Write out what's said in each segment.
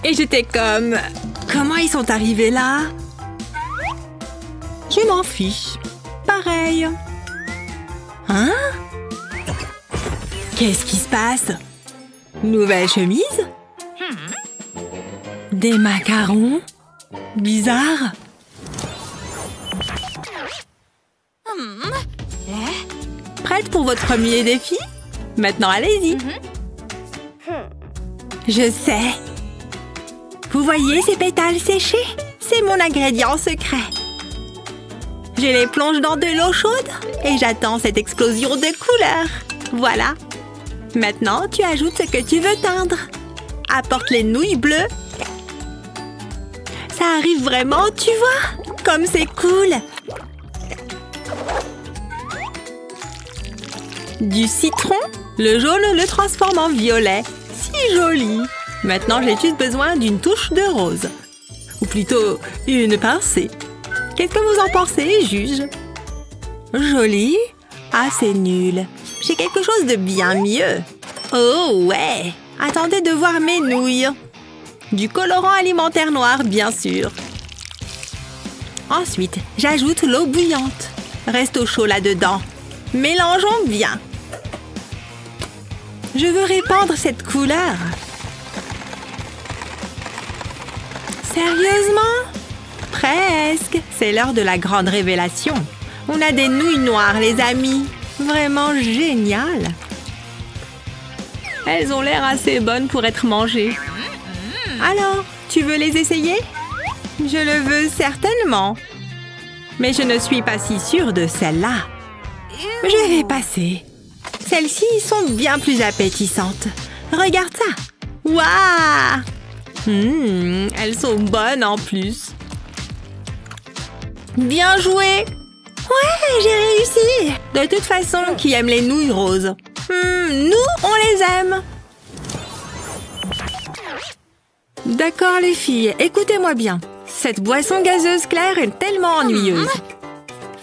Et j'étais comme... Comment ils sont arrivés là? Je m'en fiche. Pareil. Hein? Qu'est-ce qui se passe? Nouvelle chemise? Des macarons? Bizarre. Prête pour votre premier défi? Maintenant, allez-y. Je sais. Vous voyez ces pétales séchés? C'est mon ingrédient secret. Je les plonge dans de l'eau chaude et j'attends cette explosion de couleurs. Voilà. Maintenant, tu ajoutes ce que tu veux teindre. Apporte les nouilles bleues. Ça arrive vraiment, tu vois? Comme c'est cool. Du citron. Le jaune le transforme en violet. Si joli. Maintenant, j'ai juste besoin d'une touche de rose. Ou plutôt, une pincée. Qu'est-ce que vous en pensez, juge? Joli? Ah, c'est nul. J'ai quelque chose de bien mieux. Oh, ouais. Attendez de voir mes nouilles. Du colorant alimentaire noir, bien sûr. Ensuite, j'ajoute l'eau bouillante. Reste au chaud là-dedans. Mélangeons bien. Je veux répandre cette couleur. Sérieusement? Presque. C'est l'heure de la grande révélation. On a des nouilles noires, les amis. Vraiment génial. Elles ont l'air assez bonnes pour être mangées. Alors, tu veux les essayer? Je le veux certainement. Mais je ne suis pas si sûre de celle-là. Je vais passer. Celles-ci sont bien plus appétissantes. Regarde ça. Waouh! Elles sont bonnes en plus. Bien joué! Ouais, j'ai réussi! De toute façon, qui aime les nouilles roses? Nous, on les aime! D'accord, les filles, écoutez-moi bien. Cette boisson gazeuse claire est tellement ennuyeuse.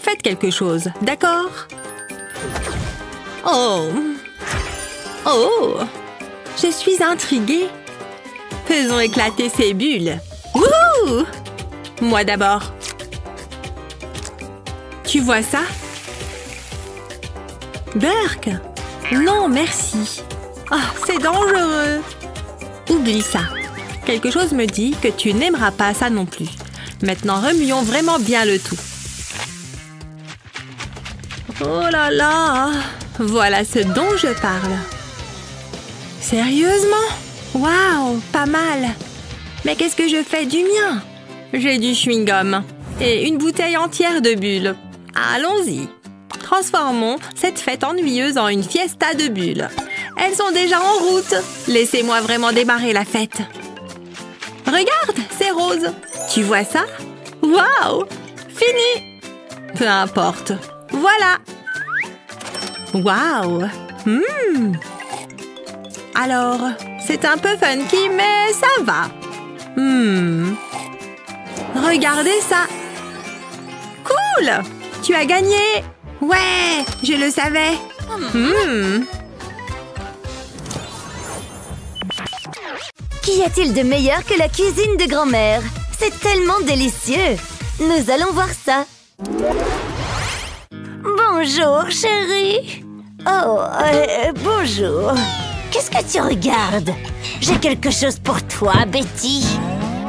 Faites quelque chose, d'accord? Oh! Oh! Je suis intriguée. Faisons éclater ces bulles. Wouh! Moi d'abord. Tu vois ça? Burk! Non, merci. Oh, c'est dangereux. Oublie ça. Quelque chose me dit que tu n'aimeras pas ça non plus. Maintenant, remuons vraiment bien le tout. Oh là là! Voilà ce dont je parle. Sérieusement? Waouh, pas mal. Mais qu'est-ce que je fais du mien? J'ai du chewing-gum et une bouteille entière de bulles. Allons-y. Transformons cette fête ennuyeuse en une fiesta de bulles. Elles sont déjà en route. Laissez-moi vraiment démarrer la fête. Regarde, c'est rose. Tu vois ça? Waouh! Fini! Peu importe. Voilà. Waouh! Alors, c'est un peu funky, mais ça va. Regardez ça. Cool! Tu as gagné! Ouais, je le savais. Qu'y a-t-il de meilleur que la cuisine de grand-mère? C'est tellement délicieux. Nous allons voir ça. Bonjour, chérie. Oh, bonjour. Qu'est-ce que tu regardes? J'ai quelque chose pour toi, Betty.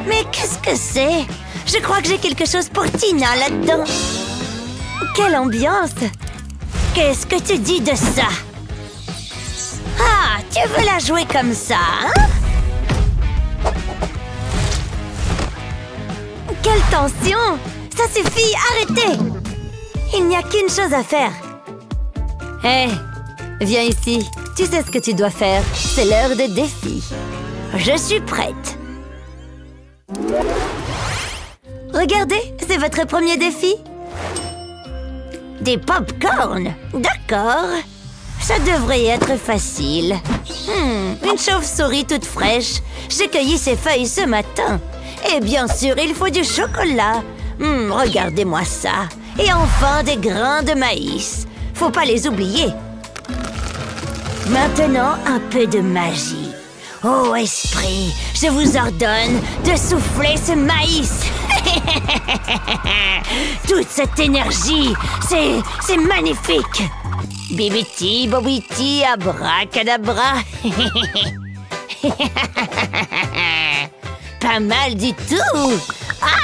Mais qu'est-ce que c'est? Je crois que j'ai quelque chose pour Tina là-dedans. Quelle ambiance! Qu'est-ce que tu dis de ça? Ah, tu veux la jouer comme ça, hein? Quelle tension! Ça suffit, arrêtez! Il n'y a qu'une chose à faire. Hé, viens ici. Tu sais ce que tu dois faire. C'est l'heure des défis. Je suis prête. Regardez, c'est votre premier défi. Des pop-corn. D'accord. Ça devrait être facile. Une chauve-souris toute fraîche. J'ai cueilli ses feuilles ce matin. Et bien sûr, il faut du chocolat. Regardez-moi ça. Et enfin, des grains de maïs. Faut pas les oublier. Maintenant, un peu de magie. Ô esprit, je vous ordonne de souffler ce maïs. Toute cette énergie, c'est magnifique. Bibiti, bobiti, abracadabra. Pas mal du tout.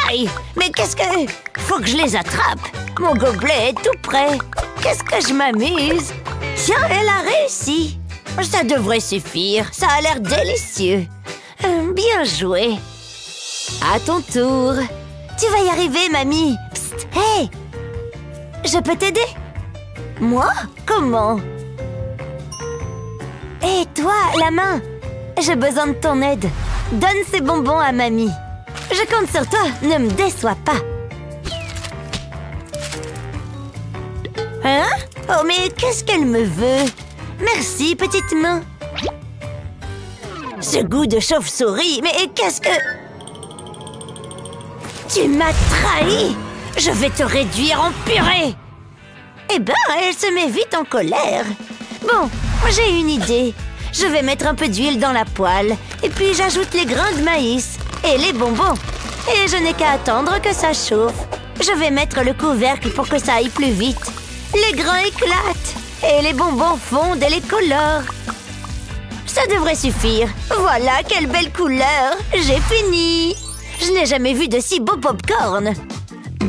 Aïe, mais qu'est-ce que... Faut que je les attrape. Mon gobelet est tout prêt. Qu'est-ce que je m'amuse. Tiens, elle a réussi. Ça devrait suffire. Ça a l'air délicieux. Bien joué. À ton tour. Tu vas y arriver, mamie. Psst, hé. Je peux t'aider? Moi? Comment? Hé, toi, la main. J'ai besoin de ton aide. Donne ces bonbons à mamie. Je compte sur toi, ne me déçois pas. Hein? Oh, mais qu'est-ce qu'elle me veut? Merci, petite main. Ce goût de chauve-souris, mais qu'est-ce que... Tu m'as trahi! Je vais te réduire en purée! Eh ben, elle se met vite en colère. Bon, j'ai une idée. Je vais mettre un peu d'huile dans la poêle, et puis j'ajoute les grains de maïs et les bonbons. Et je n'ai qu'à attendre que ça chauffe. Je vais mettre le couvercle pour que ça aille plus vite. Les grains éclatent, et les bonbons fondent et les colorent. Ça devrait suffire. Voilà, quelle belle couleur! J'ai fini! Je n'ai jamais vu de si beau pop-corn.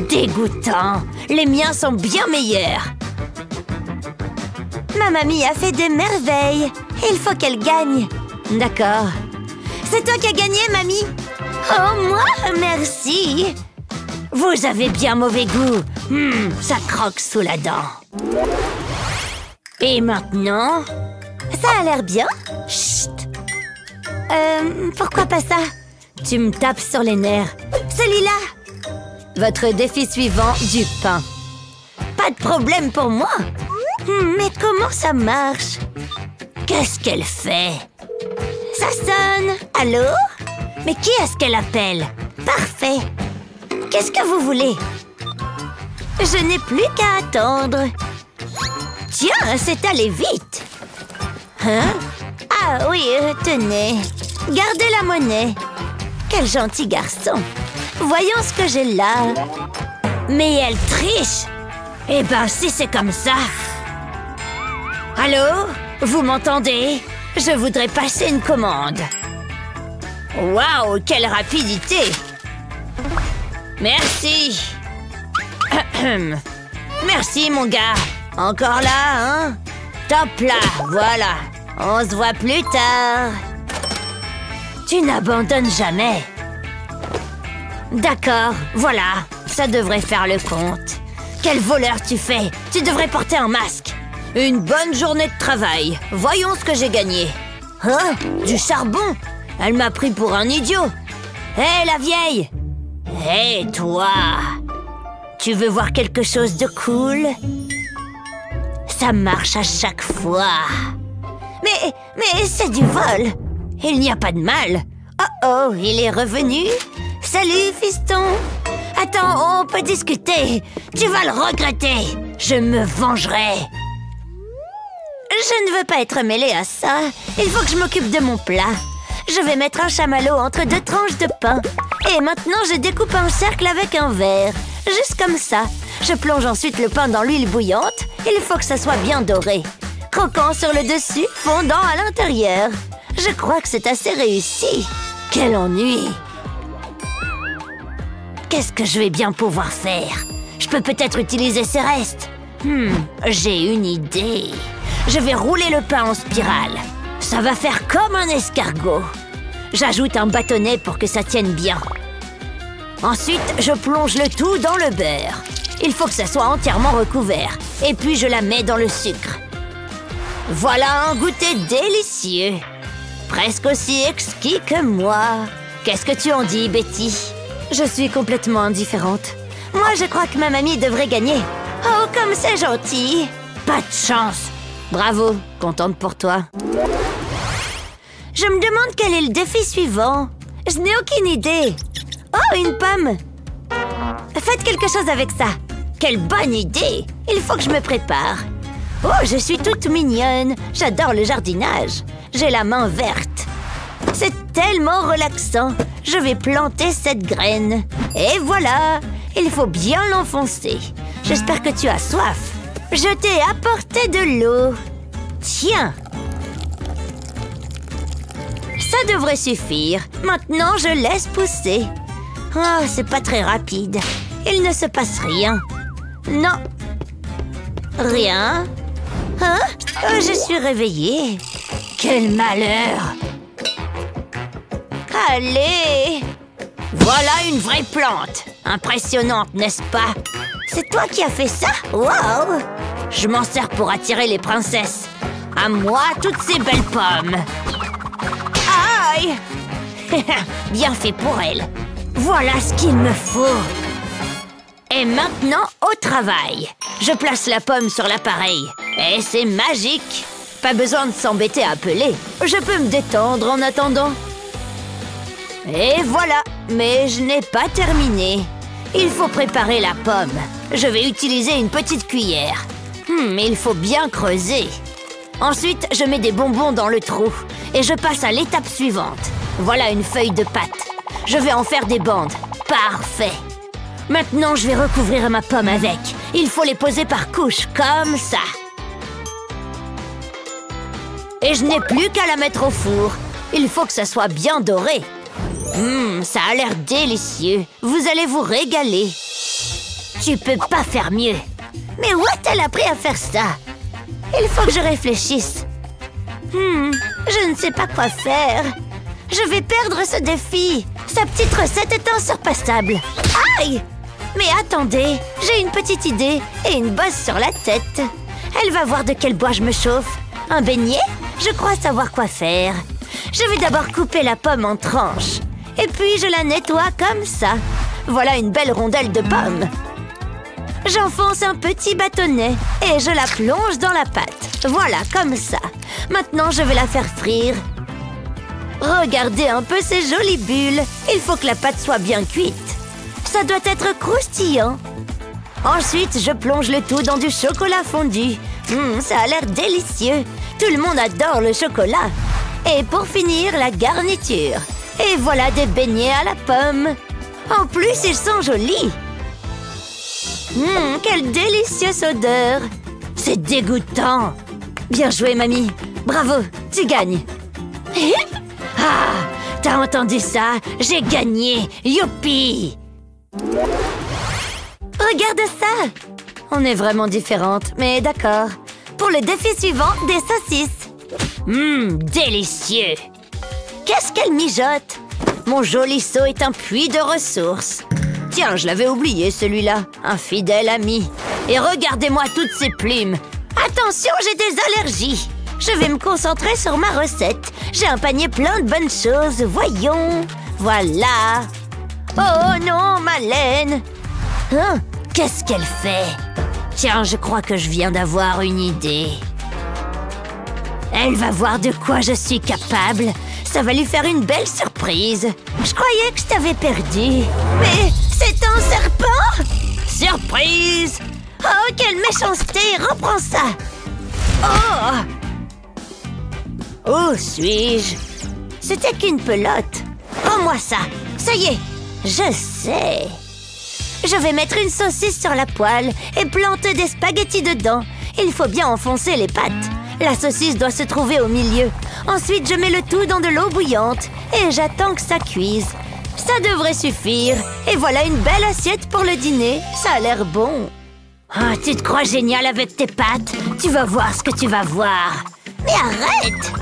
Dégoûtant! Les miens sont bien meilleurs. Ma mamie a fait des merveilles. Il faut qu'elle gagne. D'accord. C'est toi qui as gagné, mamie? Oh, moi? Merci. Vous avez bien mauvais goût. Ça croque sous la dent. Et maintenant? Ça a l'air bien. Chut. Pourquoi pas ça? Tu me tapes sur les nerfs. Celui-là. Votre défi suivant, du pain. Pas de problème pour moi. Mais comment ça marche? Qu'est-ce qu'elle fait? Ça sonne. Allô? Mais qui est-ce qu'elle appelle? Parfait. Qu'est-ce que vous voulez? Je n'ai plus qu'à attendre. Tiens, c'est allé vite. Hein? Ah oui, tenez. Gardez la monnaie. Quel gentil garçon. Voyons ce que j'ai là. Mais elle triche. Eh ben, si c'est comme ça... Allô? Vous m'entendez? Je voudrais passer une commande. Waouh, quelle rapidité! Merci. Merci, mon gars. Encore là, hein? Top là, voilà. On se voit plus tard. Tu n'abandonnes jamais. D'accord, voilà. Ça devrait faire le compte. Quel voleur tu fais! Tu devrais porter un masque. Une bonne journée de travail. Voyons ce que j'ai gagné. Hein? Du charbon? Elle m'a pris pour un idiot. Hé, la vieille! Hé, toi! Tu veux voir quelque chose de cool? Ça marche à chaque fois. Mais c'est du vol. Il n'y a pas de mal. Oh, il est revenu. Salut, fiston. Attends, on peut discuter. Tu vas le regretter. Je me vengerai. Je ne veux pas être mêlée à ça. Il faut que je m'occupe de mon plat. Je vais mettre un chamallow entre deux tranches de pain. Et maintenant, je découpe un cercle avec un verre. Juste comme ça. Je plonge ensuite le pain dans l'huile bouillante. Il faut que ça soit bien doré. Croquant sur le dessus, fondant à l'intérieur. Je crois que c'est assez réussi. Quel ennui! Qu'est-ce que je vais bien pouvoir faire? Je peux peut-être utiliser ces restes. J'ai une idée. Je vais rouler le pain en spirale. Ça va faire comme un escargot. J'ajoute un bâtonnet pour que ça tienne bien. Ensuite, je plonge le tout dans le beurre. Il faut que ça soit entièrement recouvert. Et puis, je la mets dans le sucre. Voilà un goûter délicieux. Presque aussi exquis que moi. Qu'est-ce que tu en dis, Betty? Je suis complètement indifférente. Moi, je crois que ma mamie devrait gagner. Oh, comme c'est gentil. Pas de chance. Bravo, contente pour toi. Je me demande quel est le défi suivant. Je n'ai aucune idée. Oh, une pomme. Faites quelque chose avec ça. Quelle bonne idée. Il faut que je me prépare. Oh, je suis toute mignonne. J'adore le jardinage. J'ai la main verte. tellement relaxant. Je vais planter cette graine. Et voilà, il faut bien l'enfoncer. J'espère que tu as soif. Je t'ai apporté de l'eau. Tiens. Ça devrait suffire. Maintenant, je laisse pousser. Oh, c'est pas très rapide. Il ne se passe rien. Non. Rien. Hein? Oh, je suis réveillée. Quel malheur! Allez! Voilà une vraie plante! Impressionnante, n'est-ce pas? C'est toi qui as fait ça? Wow! Je m'en sers pour attirer les princesses. À moi, toutes ces belles pommes! Aïe! Bien fait pour elle. Voilà ce qu'il me faut. Et maintenant, au travail. Je place la pomme sur l'appareil. Et c'est magique! Pas besoin de s'embêter à peler. Je peux me détendre en attendant. Et voilà. Mais je n'ai pas terminé. Il faut préparer la pomme. Je vais utiliser une petite cuillère. Il faut bien creuser. Ensuite, je mets des bonbons dans le trou. Et je passe à l'étape suivante. Voilà une feuille de pâte. Je vais en faire des bandes. Parfait. Maintenant, je vais recouvrir ma pomme avec. Il faut les poser par couches, comme ça. Et je n'ai plus qu'à la mettre au four. Il faut que ça soit bien doré. Ça a l'air délicieux. Vous allez vous régaler. Tu peux pas faire mieux. Mais où a-t-elle appris à faire ça? Il faut que je réfléchisse. Je ne sais pas quoi faire. Je vais perdre ce défi. Sa petite recette est insurpassable. Aïe! Mais attendez, j'ai une petite idée et une bosse sur la tête. Elle va voir de quel bois je me chauffe. Un beignet? Je crois savoir quoi faire. Je vais d'abord couper la pomme en tranches. Et puis je la nettoie comme ça. Voilà une belle rondelle de pomme. J'enfonce un petit bâtonnet et je la plonge dans la pâte. Voilà, comme ça. Maintenant, je vais la faire frire. Regardez un peu ces jolies bulles. Il faut que la pâte soit bien cuite. Ça doit être croustillant. Ensuite, je plonge le tout dans du chocolat fondu. Ça a l'air délicieux. Tout le monde adore le chocolat. Et pour finir, la garniture. Et voilà des beignets à la pomme. En plus, ils sont jolis. Quelle délicieuse odeur. C'est dégoûtant. Bien joué, mamie. Bravo, tu gagnes. Ah, t'as entendu ça? J'ai gagné. Youpi! Regarde ça. On est vraiment différentes, mais d'accord. Pour le défi suivant, des saucisses. Délicieux. Qu'est-ce qu'elle mijote? Mon joli seau est un puits de ressources. Tiens, je l'avais oublié celui-là. Un fidèle ami. Et regardez-moi toutes ces plumes. Attention, j'ai des allergies. Je vais me concentrer sur ma recette. J'ai un panier plein de bonnes choses. Voyons. Voilà. Oh non, ma laine. Qu'est-ce qu'elle fait? Tiens, je crois que je viens d'avoir une idée. Elle va voir de quoi je suis capable. Ça va lui faire une belle surprise. Je croyais que je t'avais perdu. Mais c'est un serpent! Surprise! Oh, quelle méchanceté! Reprends ça! Où suis-je? C'était qu'une pelote. Rends-moi ça. Ça y est, je sais. Je vais mettre une saucisse sur la poêle et planter des spaghettis dedans. Il faut bien enfoncer les pâtes. La saucisse doit se trouver au milieu. Ensuite, je mets le tout dans de l'eau bouillante et j'attends que ça cuise. Ça devrait suffire. Et voilà une belle assiette pour le dîner. Ça a l'air bon. Oh, tu te crois génial avec tes pâtes? Tu vas voir ce que tu vas voir. Mais arrête!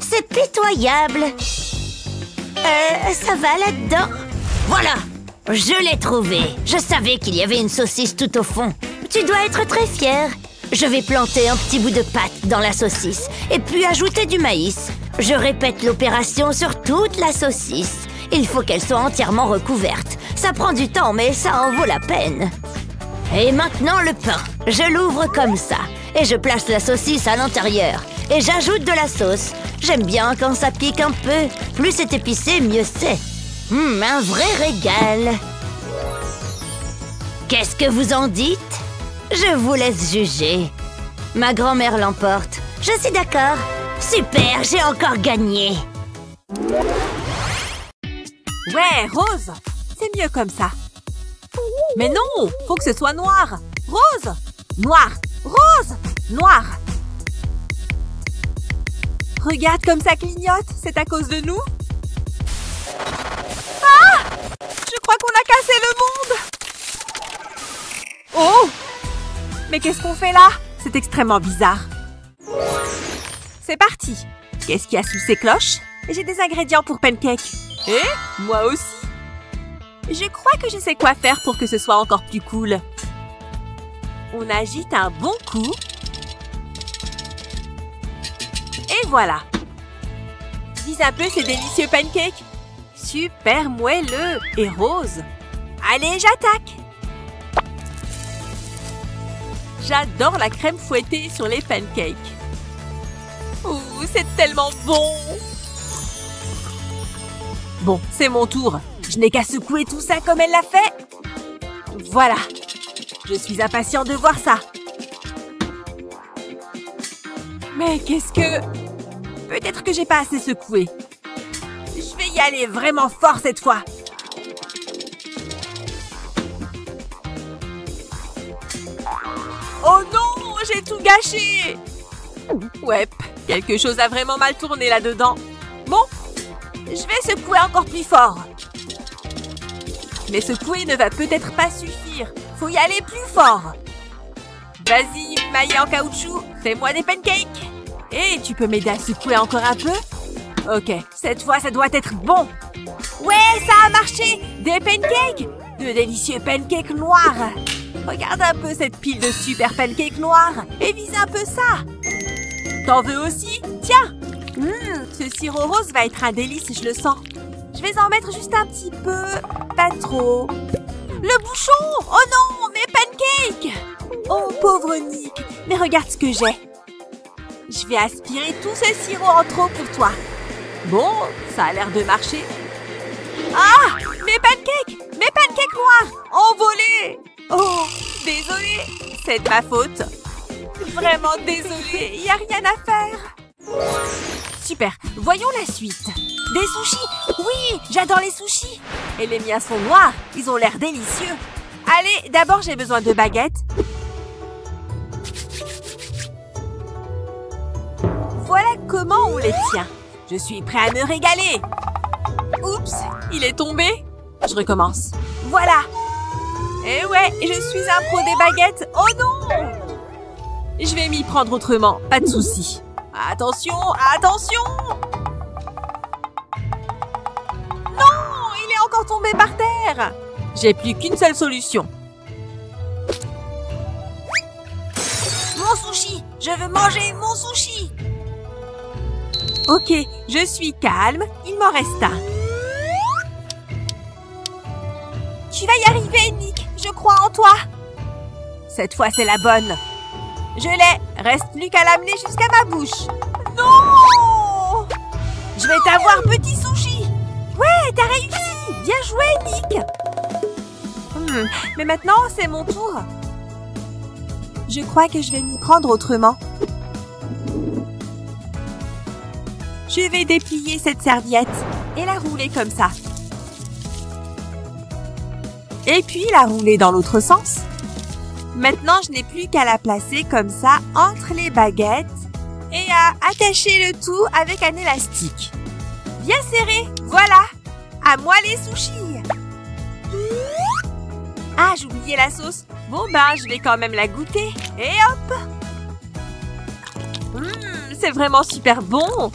C'est pitoyable. Ça va là-dedans? Voilà! Je l'ai trouvé. Je savais qu'il y avait une saucisse tout au fond. Tu dois être très fière. Je vais planter un petit bout de pâte dans la saucisse et puis ajouter du maïs. Je répète l'opération sur toute la saucisse. Il faut qu'elle soit entièrement recouverte. Ça prend du temps, mais ça en vaut la peine. Et maintenant le pain. Je l'ouvre comme ça et je place la saucisse à l'intérieur. Et j'ajoute de la sauce. J'aime bien quand ça pique un peu. Plus c'est épicé, mieux c'est. Un vrai régal. Qu'est-ce que vous en dites? Je vous laisse juger. Ma grand-mère l'emporte. Je suis d'accord. Super, j'ai encore gagné. Ouais, rose. C'est mieux comme ça. Mais non, faut que ce soit noir. Rose. Noir. Rose. Noir. Regarde comme ça clignote. C'est à cause de nous. Ah! Je crois qu'on a cassé le monde. Oh! Mais qu'est-ce qu'on fait là? C'est extrêmement bizarre. C'est parti. Qu'est-ce qu'il y a sous ces cloches? J'ai des ingrédients pour pancake. Et moi aussi. Je crois que je sais quoi faire pour que ce soit encore plus cool. On agite un bon coup. Et voilà. Vise un peu ces délicieux pancakes. Super moelleux et rose. Allez, j'attaque. J'adore la crème fouettée sur les pancakes. Ouh, c'est tellement bon. Bon, c'est mon tour. Je n'ai qu'à secouer tout ça comme elle l'a fait. Voilà. Je suis impatient de voir ça. Mais qu'est-ce que... Peut-être que j'ai pas assez secoué. Je vais y aller vraiment fort cette fois. Oh non, j'ai tout gâché. Ouais, quelque chose a vraiment mal tourné là-dedans. Bon, je vais secouer encore plus fort. Mais secouer ne va peut-être pas suffire. Faut y aller plus fort. Vas-y, maillet en caoutchouc, fais-moi des pancakes. Et tu peux m'aider à secouer encore un peu? Ok, cette fois, ça doit être bon. Ouais, ça a marché. Des pancakes. De délicieux pancakes noirs. Regarde un peu cette pile de super pancakes noirs. Et vise un peu ça. T'en veux aussi? Tiens. Ce sirop rose va être un délice, je le sens. Je vais en mettre juste un petit peu. Pas trop. Le bouchon! Oh non, mes pancakes! Oh, pauvre Nick. Mais regarde ce que j'ai. Je vais aspirer tout ce sirop en trop pour toi. Bon, ça a l'air de marcher. Ah! Mes pancakes! Mes pancakes noirs! Envolés! Oh, désolée. C'est de ma faute. Vraiment désolée. Il n'y a rien à faire. Super. Voyons la suite. Des sushis. Oui, j'adore les sushis. Et les miens sont noirs. Ils ont l'air délicieux. Allez, d'abord, j'ai besoin de baguettes. Voilà comment on les tient. Je suis prêt à me régaler. Oups, il est tombé. Je recommence. Voilà. Eh ouais, je suis un pro des baguettes. Oh non! Je vais m'y prendre autrement, pas de souci. Attention, attention! Non, il est encore tombé par terre. J'ai plus qu'une seule solution. Mon sushi! Je veux manger mon sushi! Ok, je suis calme. Il m'en reste un. Tu vas y arriver, Nick. Je crois en toi. Cette fois, c'est la bonne. Je l'ai. Reste plus qu'à l'amener jusqu'à ma bouche. Non! Je vais t'avoir, petit sushi. Ouais, t'as réussi. Bien joué, Nick. Mais maintenant, c'est mon tour. Je crois que je vais m'y prendre autrement. Je vais déplier cette serviette et la rouler comme ça. Et puis la rouler dans l'autre sens. Maintenant, je n'ai plus qu'à la placer comme ça entre les baguettes et à attacher le tout avec un élastique. Bien serré, voilà. À moi les sushis. Ah, j'ai oublié la sauce. Bon ben, je vais quand même la goûter. Et hop. C'est vraiment super bon.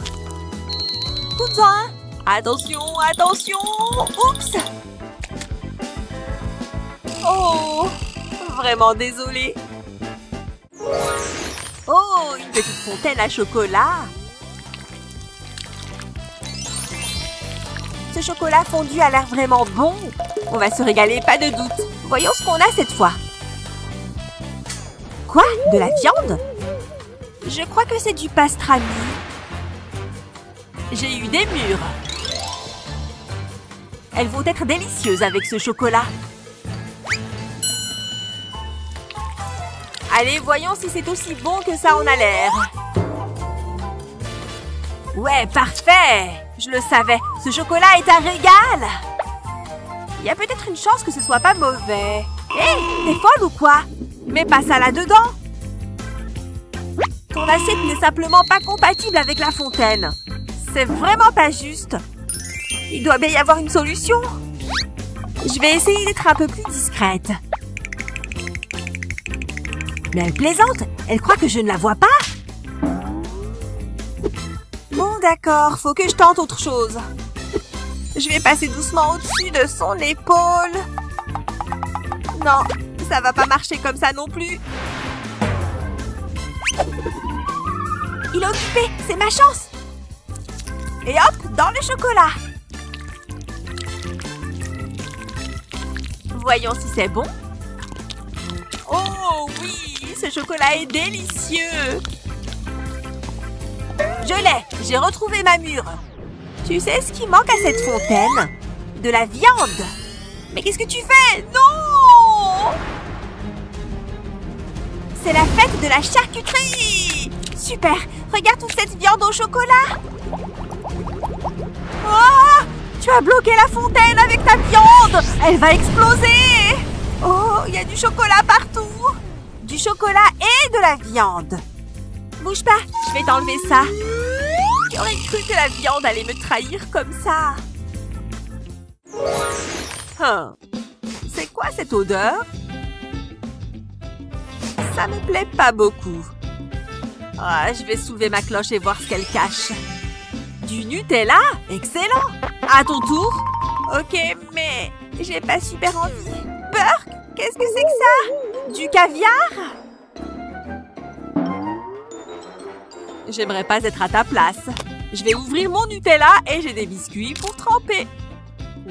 Cousin. Attention, attention. Oups. Oh, vraiment désolée. Oh, une petite fontaine à chocolat. Ce chocolat fondu a l'air vraiment bon. On va se régaler, pas de doute. Voyons ce qu'on a cette fois. Quoi? De la viande? Je crois que c'est du pastrami. J'ai eu des mûres. Elles vont être délicieuses avec ce chocolat. Allez, voyons si c'est aussi bon que ça en a l'air. Ouais, parfait! Je le savais, ce chocolat est un régal. Il y a peut-être une chance que ce soit pas mauvais. Hé, t'es folle ou quoi? Mets pas ça là-dedans. Ton assiette n'est simplement pas compatible avec la fontaine. C'est vraiment pas juste. Il doit bien y avoir une solution. Je vais essayer d'être un peu plus discrète. Mais elle plaisante. Elle croit que je ne la vois pas. Bon, d'accord. Faut que je tente autre chose. Je vais passer doucement au-dessus de son épaule. Non, ça va pas marcher comme ça non plus. Il est occupé. C'est ma chance. Et hop, dans le chocolat. Voyons si c'est bon. Oh oui, ce chocolat est délicieux. Je l'ai, j'ai retrouvé ma mûre. Tu sais ce qui manque à cette fontaine? De la viande. Mais qu'est-ce que tu fais? Non! C'est la fête de la charcuterie. Super, regarde toute cette viande au chocolat. Oh! Tu as bloqué la fontaine avec ta viande! Elle va exploser! Oh, il y a du chocolat partout! Du chocolat et de la viande! Bouge pas, je vais t'enlever ça. Qui aurait cru que la viande allait me trahir comme ça? C'est quoi cette odeur? Ça me plaît pas beaucoup. Ah, je vais soulever ma cloche et voir ce qu'elle cache. Du Nutella? Excellent! À ton tour? Ok, mais j'ai pas super envie. Burk? Qu'est-ce que c'est que ça? Du caviar? J'aimerais pas être à ta place. Je vais ouvrir mon Nutella et j'ai des biscuits pour tremper.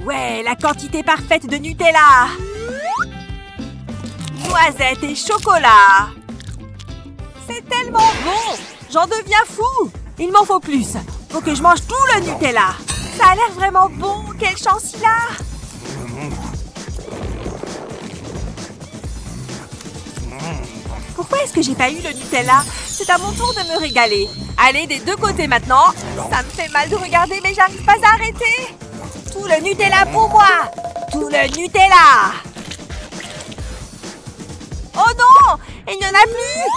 Ouais, la quantité parfaite de Nutella! Noisettes et chocolat! C'est tellement bon! J'en deviens fou! Il m'en faut plus! Faut que je mange tout le Nutella! Ça a l'air vraiment bon! Quelle chance il a! Pourquoi est-ce que j'ai pas eu le Nutella? C'est à mon tour de me régaler! Allez, des deux côtés maintenant! Ça me fait mal de regarder, mais j'arrive pas à arrêter! Tout le Nutella pour moi! Tout le Nutella! Oh non! Il n'y en a plus!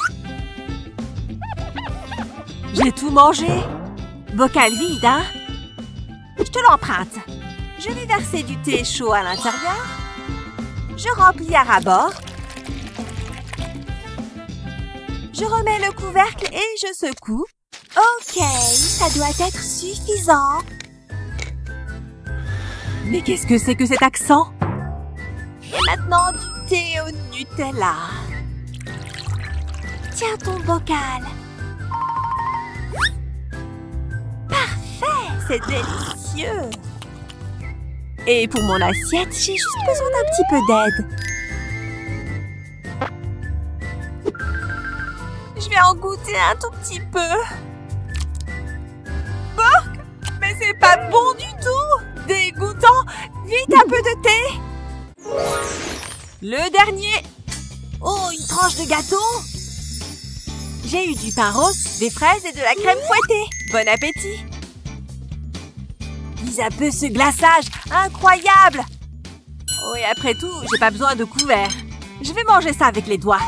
J'ai tout mangé! Bocal vide, hein? Je te l'emprunte. Je vais verser du thé chaud à l'intérieur. Je remplis à ras-bord. Je remets le couvercle et je secoue. Ok, ça doit être suffisant. Mais qu'est-ce que c'est que cet accent? Et maintenant, du thé au Nutella. Tiens ton bocal. Parfait, c'est délicieux. Et pour mon assiette, j'ai juste besoin d'un petit peu d'aide. Je vais en goûter un tout petit peu. Burk, mais c'est pas bon du tout. Dégoûtant. Vite, un peu de thé. Le dernier. Oh, une tranche de gâteau. J'ai eu du pain rose, des fraises et de la crème fouettée. Bon appétit. Lise un peu ce glaçage. Incroyable. Oh, et après tout, j'ai pas besoin de couvert. Je vais manger ça avec les doigts.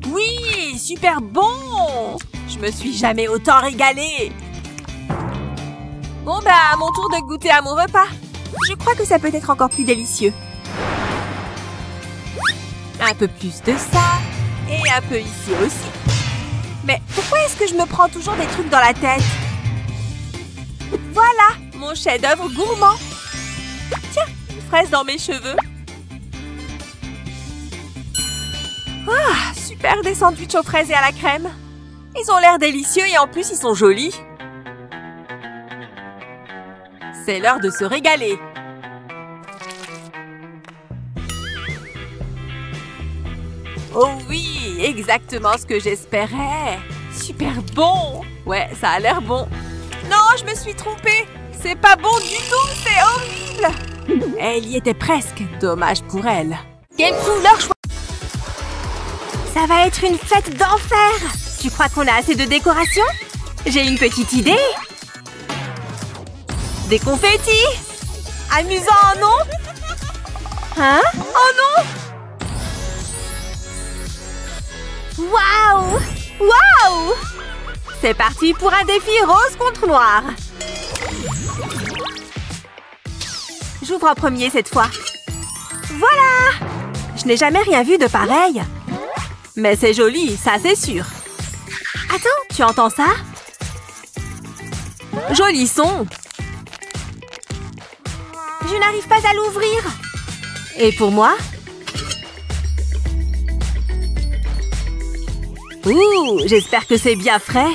Oui, super bon. Je me suis jamais autant régalée. Bon, bah, à mon tour de goûter à mon repas. Je crois que ça peut être encore plus délicieux. Un peu plus de ça. Et un peu ici aussi. Mais pourquoi est-ce que je me prends toujours des trucs dans la tête? Voilà, mon chef-d'œuvre gourmand. Tiens, une fraise dans mes cheveux. Ah, super des sandwichs aux fraises et à la crème. Ils ont l'air délicieux et en plus ils sont jolis. C'est l'heure de se régaler. Oh oui, exactement ce que j'espérais. Super bon. Ouais, ça a l'air bon. Non, je me suis trompée. C'est pas bon du tout, c'est horrible. Elle y était presque. Dommage pour elle. Quelle couleur choisir? Ça va être une fête d'enfer. Tu crois qu'on a assez de décoration? J'ai une petite idée. Des confettis. Amusant, non? Hein? Oh non! Waouh! Waouh! C'est parti pour un défi rose contre noir. J'ouvre en premier cette fois. Voilà! Je n'ai jamais rien vu de pareil. Mais c'est joli, ça c'est sûr. Attends, tu entends ça? Joli son. Je n'arrive pas à l'ouvrir. Et pour moi? Ouh, j'espère que c'est bien frais.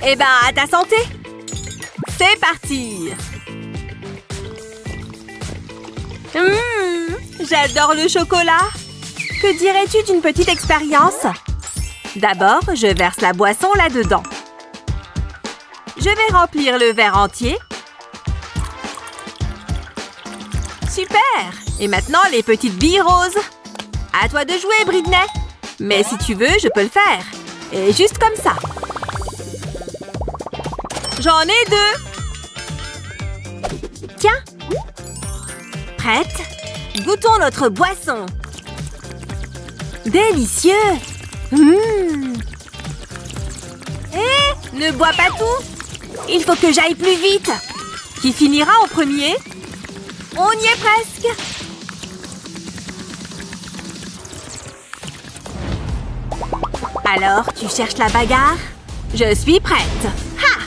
Eh ben, à ta santé. C'est parti. J'adore le chocolat. Que dirais-tu d'une petite expérience? D'abord, je verse la boisson là-dedans. Je vais remplir le verre entier. Super! Et maintenant, les petites billes roses. À toi de jouer, Britney. Mais si tu veux, je peux le faire. Et juste comme ça. J'en ai 2. Tiens. Prête? Goûtons notre boisson. Délicieux. Ne bois pas tout. Il faut que j'aille plus vite. Qui finira en premier? On y est presque. Alors, tu cherches la bagarre? Je suis prête. Ha!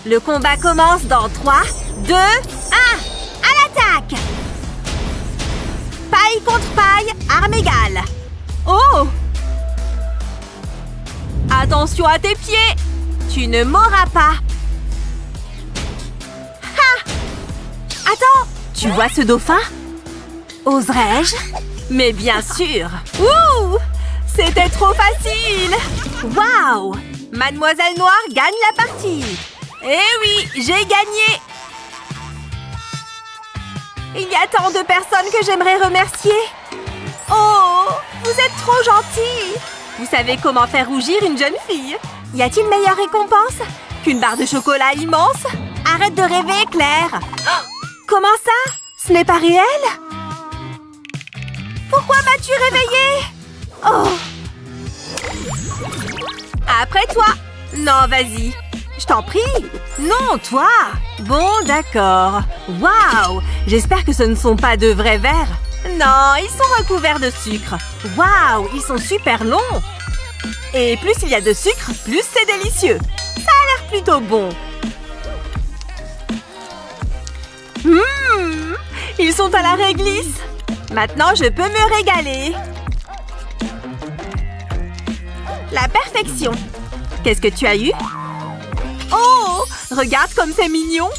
Le combat commence dans 3, 2, 1. À l'attaque! Paille contre paille, arme égale. Oh! Attention à tes pieds! Tu ne m'auras pas. Ha! Attends! Tu vois ce dauphin? Oserais-je? Mais bien sûr! Ouh! C'était trop facile! Waouh! Mademoiselle Noire gagne la partie! Eh oui, j'ai gagné! Il y a tant de personnes que j'aimerais remercier! Oh! Vous êtes trop gentils! Vous savez comment faire rougir une jeune fille? Y a-t-il meilleure récompense qu'une barre de chocolat immense? Arrête de rêver, Claire! Oh! Comment ça? Ce n'est pas réel? Pourquoi m'as-tu réveillée? Oh! Après toi! Non, vas-y! Je t'en prie! Non, toi! Bon, d'accord. Waouh! J'espère que ce ne sont pas de vrais verres. Non, ils sont recouverts de sucre. Waouh! Ils sont super longs. Et plus il y a de sucre, plus c'est délicieux. Ça a l'air plutôt bon. Ils sont à la réglisse. Maintenant, je peux me régaler. La perfection. Qu'est-ce que tu as eu? Oh! Regarde comme c'est mignon.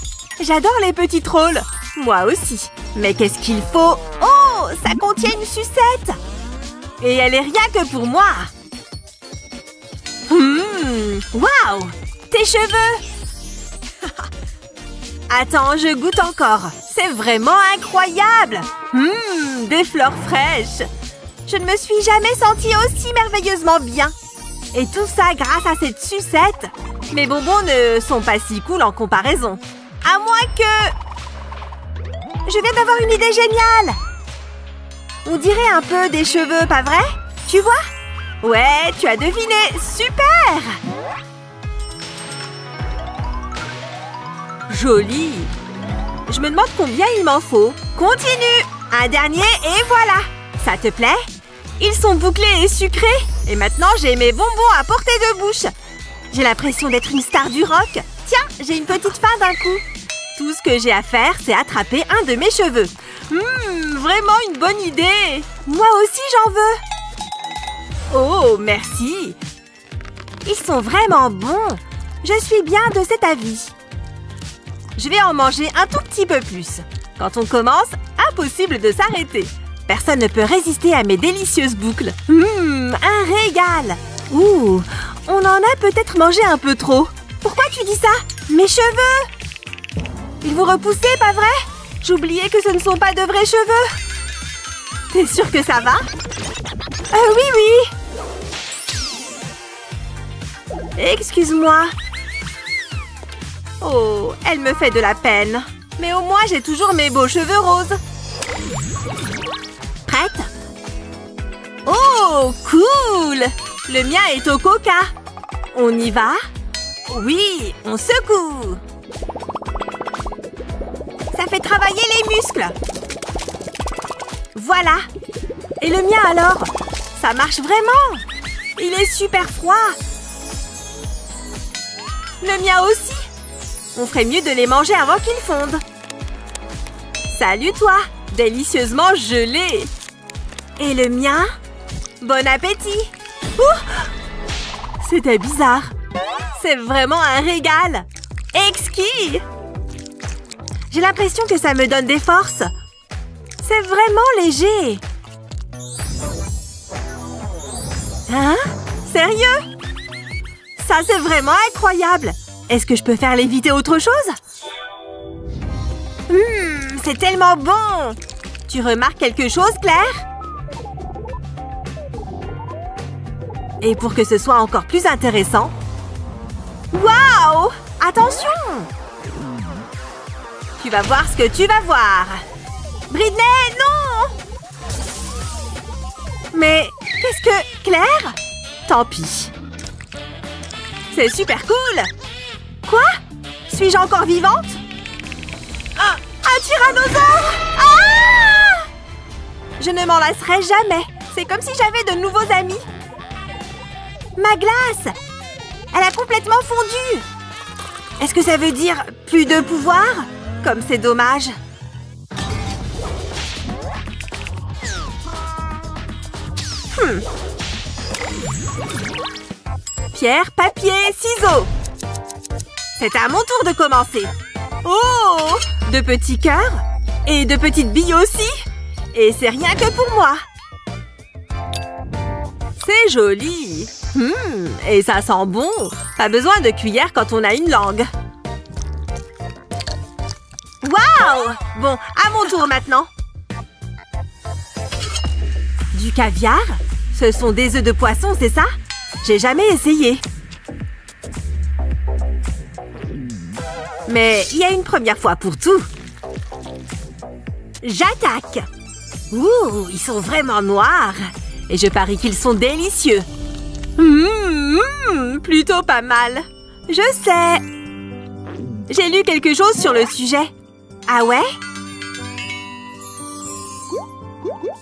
J'adore les petits trolls. Moi aussi. Mais qu'est-ce qu'il faut? Oh! Ça contient une sucette. Et elle est rien que pour moi. Waouh! Tes cheveux! Attends, je goûte encore. C'est vraiment incroyable. Des fleurs fraîches. Je ne me suis jamais sentie aussi merveilleusement bien. Et tout ça grâce à cette sucette. Mes bonbons ne sont pas si cool en comparaison. À moins que... Je viens d'avoir une idée géniale. On dirait un peu des cheveux, pas vrai? Tu vois? Ouais, tu as deviné. Super! Joli. Je me demande combien il m'en faut. Continue. Un dernier et voilà. Ça te plaît? Ils sont bouclés et sucrés. Et maintenant, j'ai mes bonbons à portée de bouche. J'ai l'impression d'être une star du rock. Tiens, j'ai une petite faim d'un coup. Tout ce que j'ai à faire, c'est attraper un de mes cheveux. Vraiment une bonne idée. Moi aussi, j'en veux. Oh, merci. Ils sont vraiment bons. Je suis bien de cet avis. Je vais en manger un tout petit peu plus. Quand on commence, impossible de s'arrêter. Personne ne peut résister à mes délicieuses boucles. Un régal. Ouh, on en a peut-être mangé un peu trop. Pourquoi tu dis ça? Mes cheveux! Ils vous repoussaient, pas vrai? J'oubliais que ce ne sont pas de vrais cheveux. T'es sûre que ça va? Oui, oui. Excuse-moi. Oh, elle me fait de la peine. Mais au moins, j'ai toujours mes beaux cheveux roses. Prête? Oh, cool! Le mien est au coca. On y va? Oui, on secoue. Ça fait travailler les muscles. Voilà. Et le mien alors? Ça marche vraiment. Il est super froid. Le mien aussi. On ferait mieux de les manger avant qu'ils fondent. Salut toi, délicieusement gelé. Et le mien? Bon appétit. Ouh! C'était bizarre. C'est vraiment un régal. Exquis. J'ai l'impression que ça me donne des forces. C'est vraiment léger. Hein? Sérieux? Ça, c'est vraiment incroyable. Est-ce que je peux faire léviter autre chose? C'est tellement bon. Tu remarques quelque chose, Claire? Et pour que ce soit encore plus intéressant... Waouh! Attention! Tu vas voir ce que tu vas voir. Britney, non! Mais qu'est-ce que... Claire? Tant pis. C'est super cool! Quoi? Suis-je encore vivante? Ah, un tyrannosaure! Ah! Je ne m'en lasserai jamais. C'est comme si j'avais de nouveaux amis. Ma glace! Elle a complètement fondu! Est-ce que ça veut dire plus de pouvoir? Comme c'est dommage. Pierre, papier, ciseaux. C'est à mon tour de commencer. Oh! De petits cœurs. Et de petites billes aussi. Et c'est rien que pour moi. C'est joli. Et ça sent bon. Pas besoin de cuillère quand on a une langue. Waouh! Bon, à mon tour maintenant. Du caviar? Ce sont des œufs de poisson, c'est ça? J'ai jamais essayé. Mais il y a une première fois pour tout. J'attaque! Ouh, ils sont vraiment noirs. Et je parie qu'ils sont délicieux. Plutôt pas mal. Je sais. J'ai lu quelque chose sur le sujet. Ah ouais?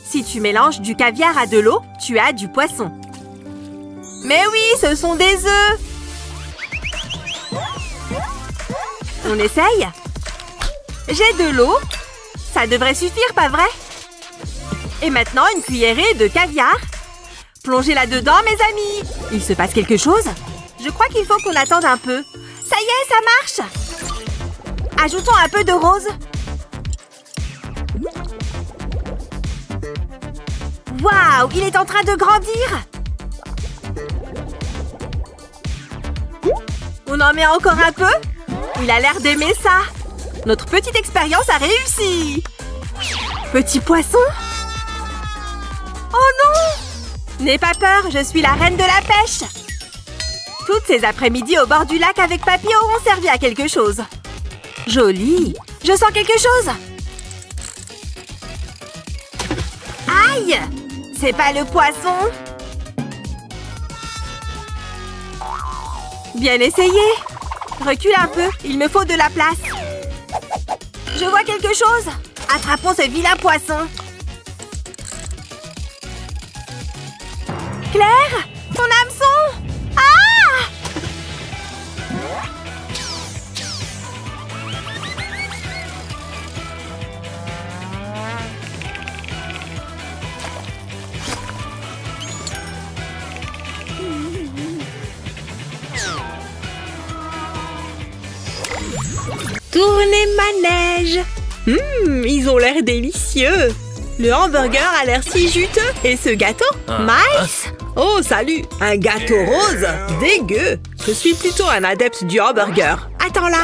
Si tu mélanges du caviar à de l'eau, tu as du poisson. Mais oui, ce sont des œufs. On essaye? J'ai de l'eau. Ça devrait suffire, pas vrai? Et maintenant, une cuillerée de caviar. Plongez là-dedans, mes amis. Il se passe quelque chose? Je crois qu'il faut qu'on attende un peu. Ça y est, ça marche. Ajoutons un peu de rose. Waouh, il est en train de grandir. On en met encore un peu? Il a l'air d'aimer ça. Notre petite expérience a réussi. Petit poisson? Oh non! N'aie pas peur, je suis la reine de la pêche. Toutes ces après-midi au bord du lac avec papy auront servi à quelque chose. Joli! Je sens quelque chose! Aïe! C'est pas le poisson! Bien essayé! Recule un peu, il me faut de la place. Je vois quelque chose! Attrapons ce vilain poisson! Claire! Ton hameçon! Ah! Tournez manège! Ils ont l'air délicieux! Le hamburger a l'air si juteux! Et ce gâteau? Miles? Oh, salut! Un gâteau rose? Dégueu! Je suis plutôt un adepte du hamburger. Attends là!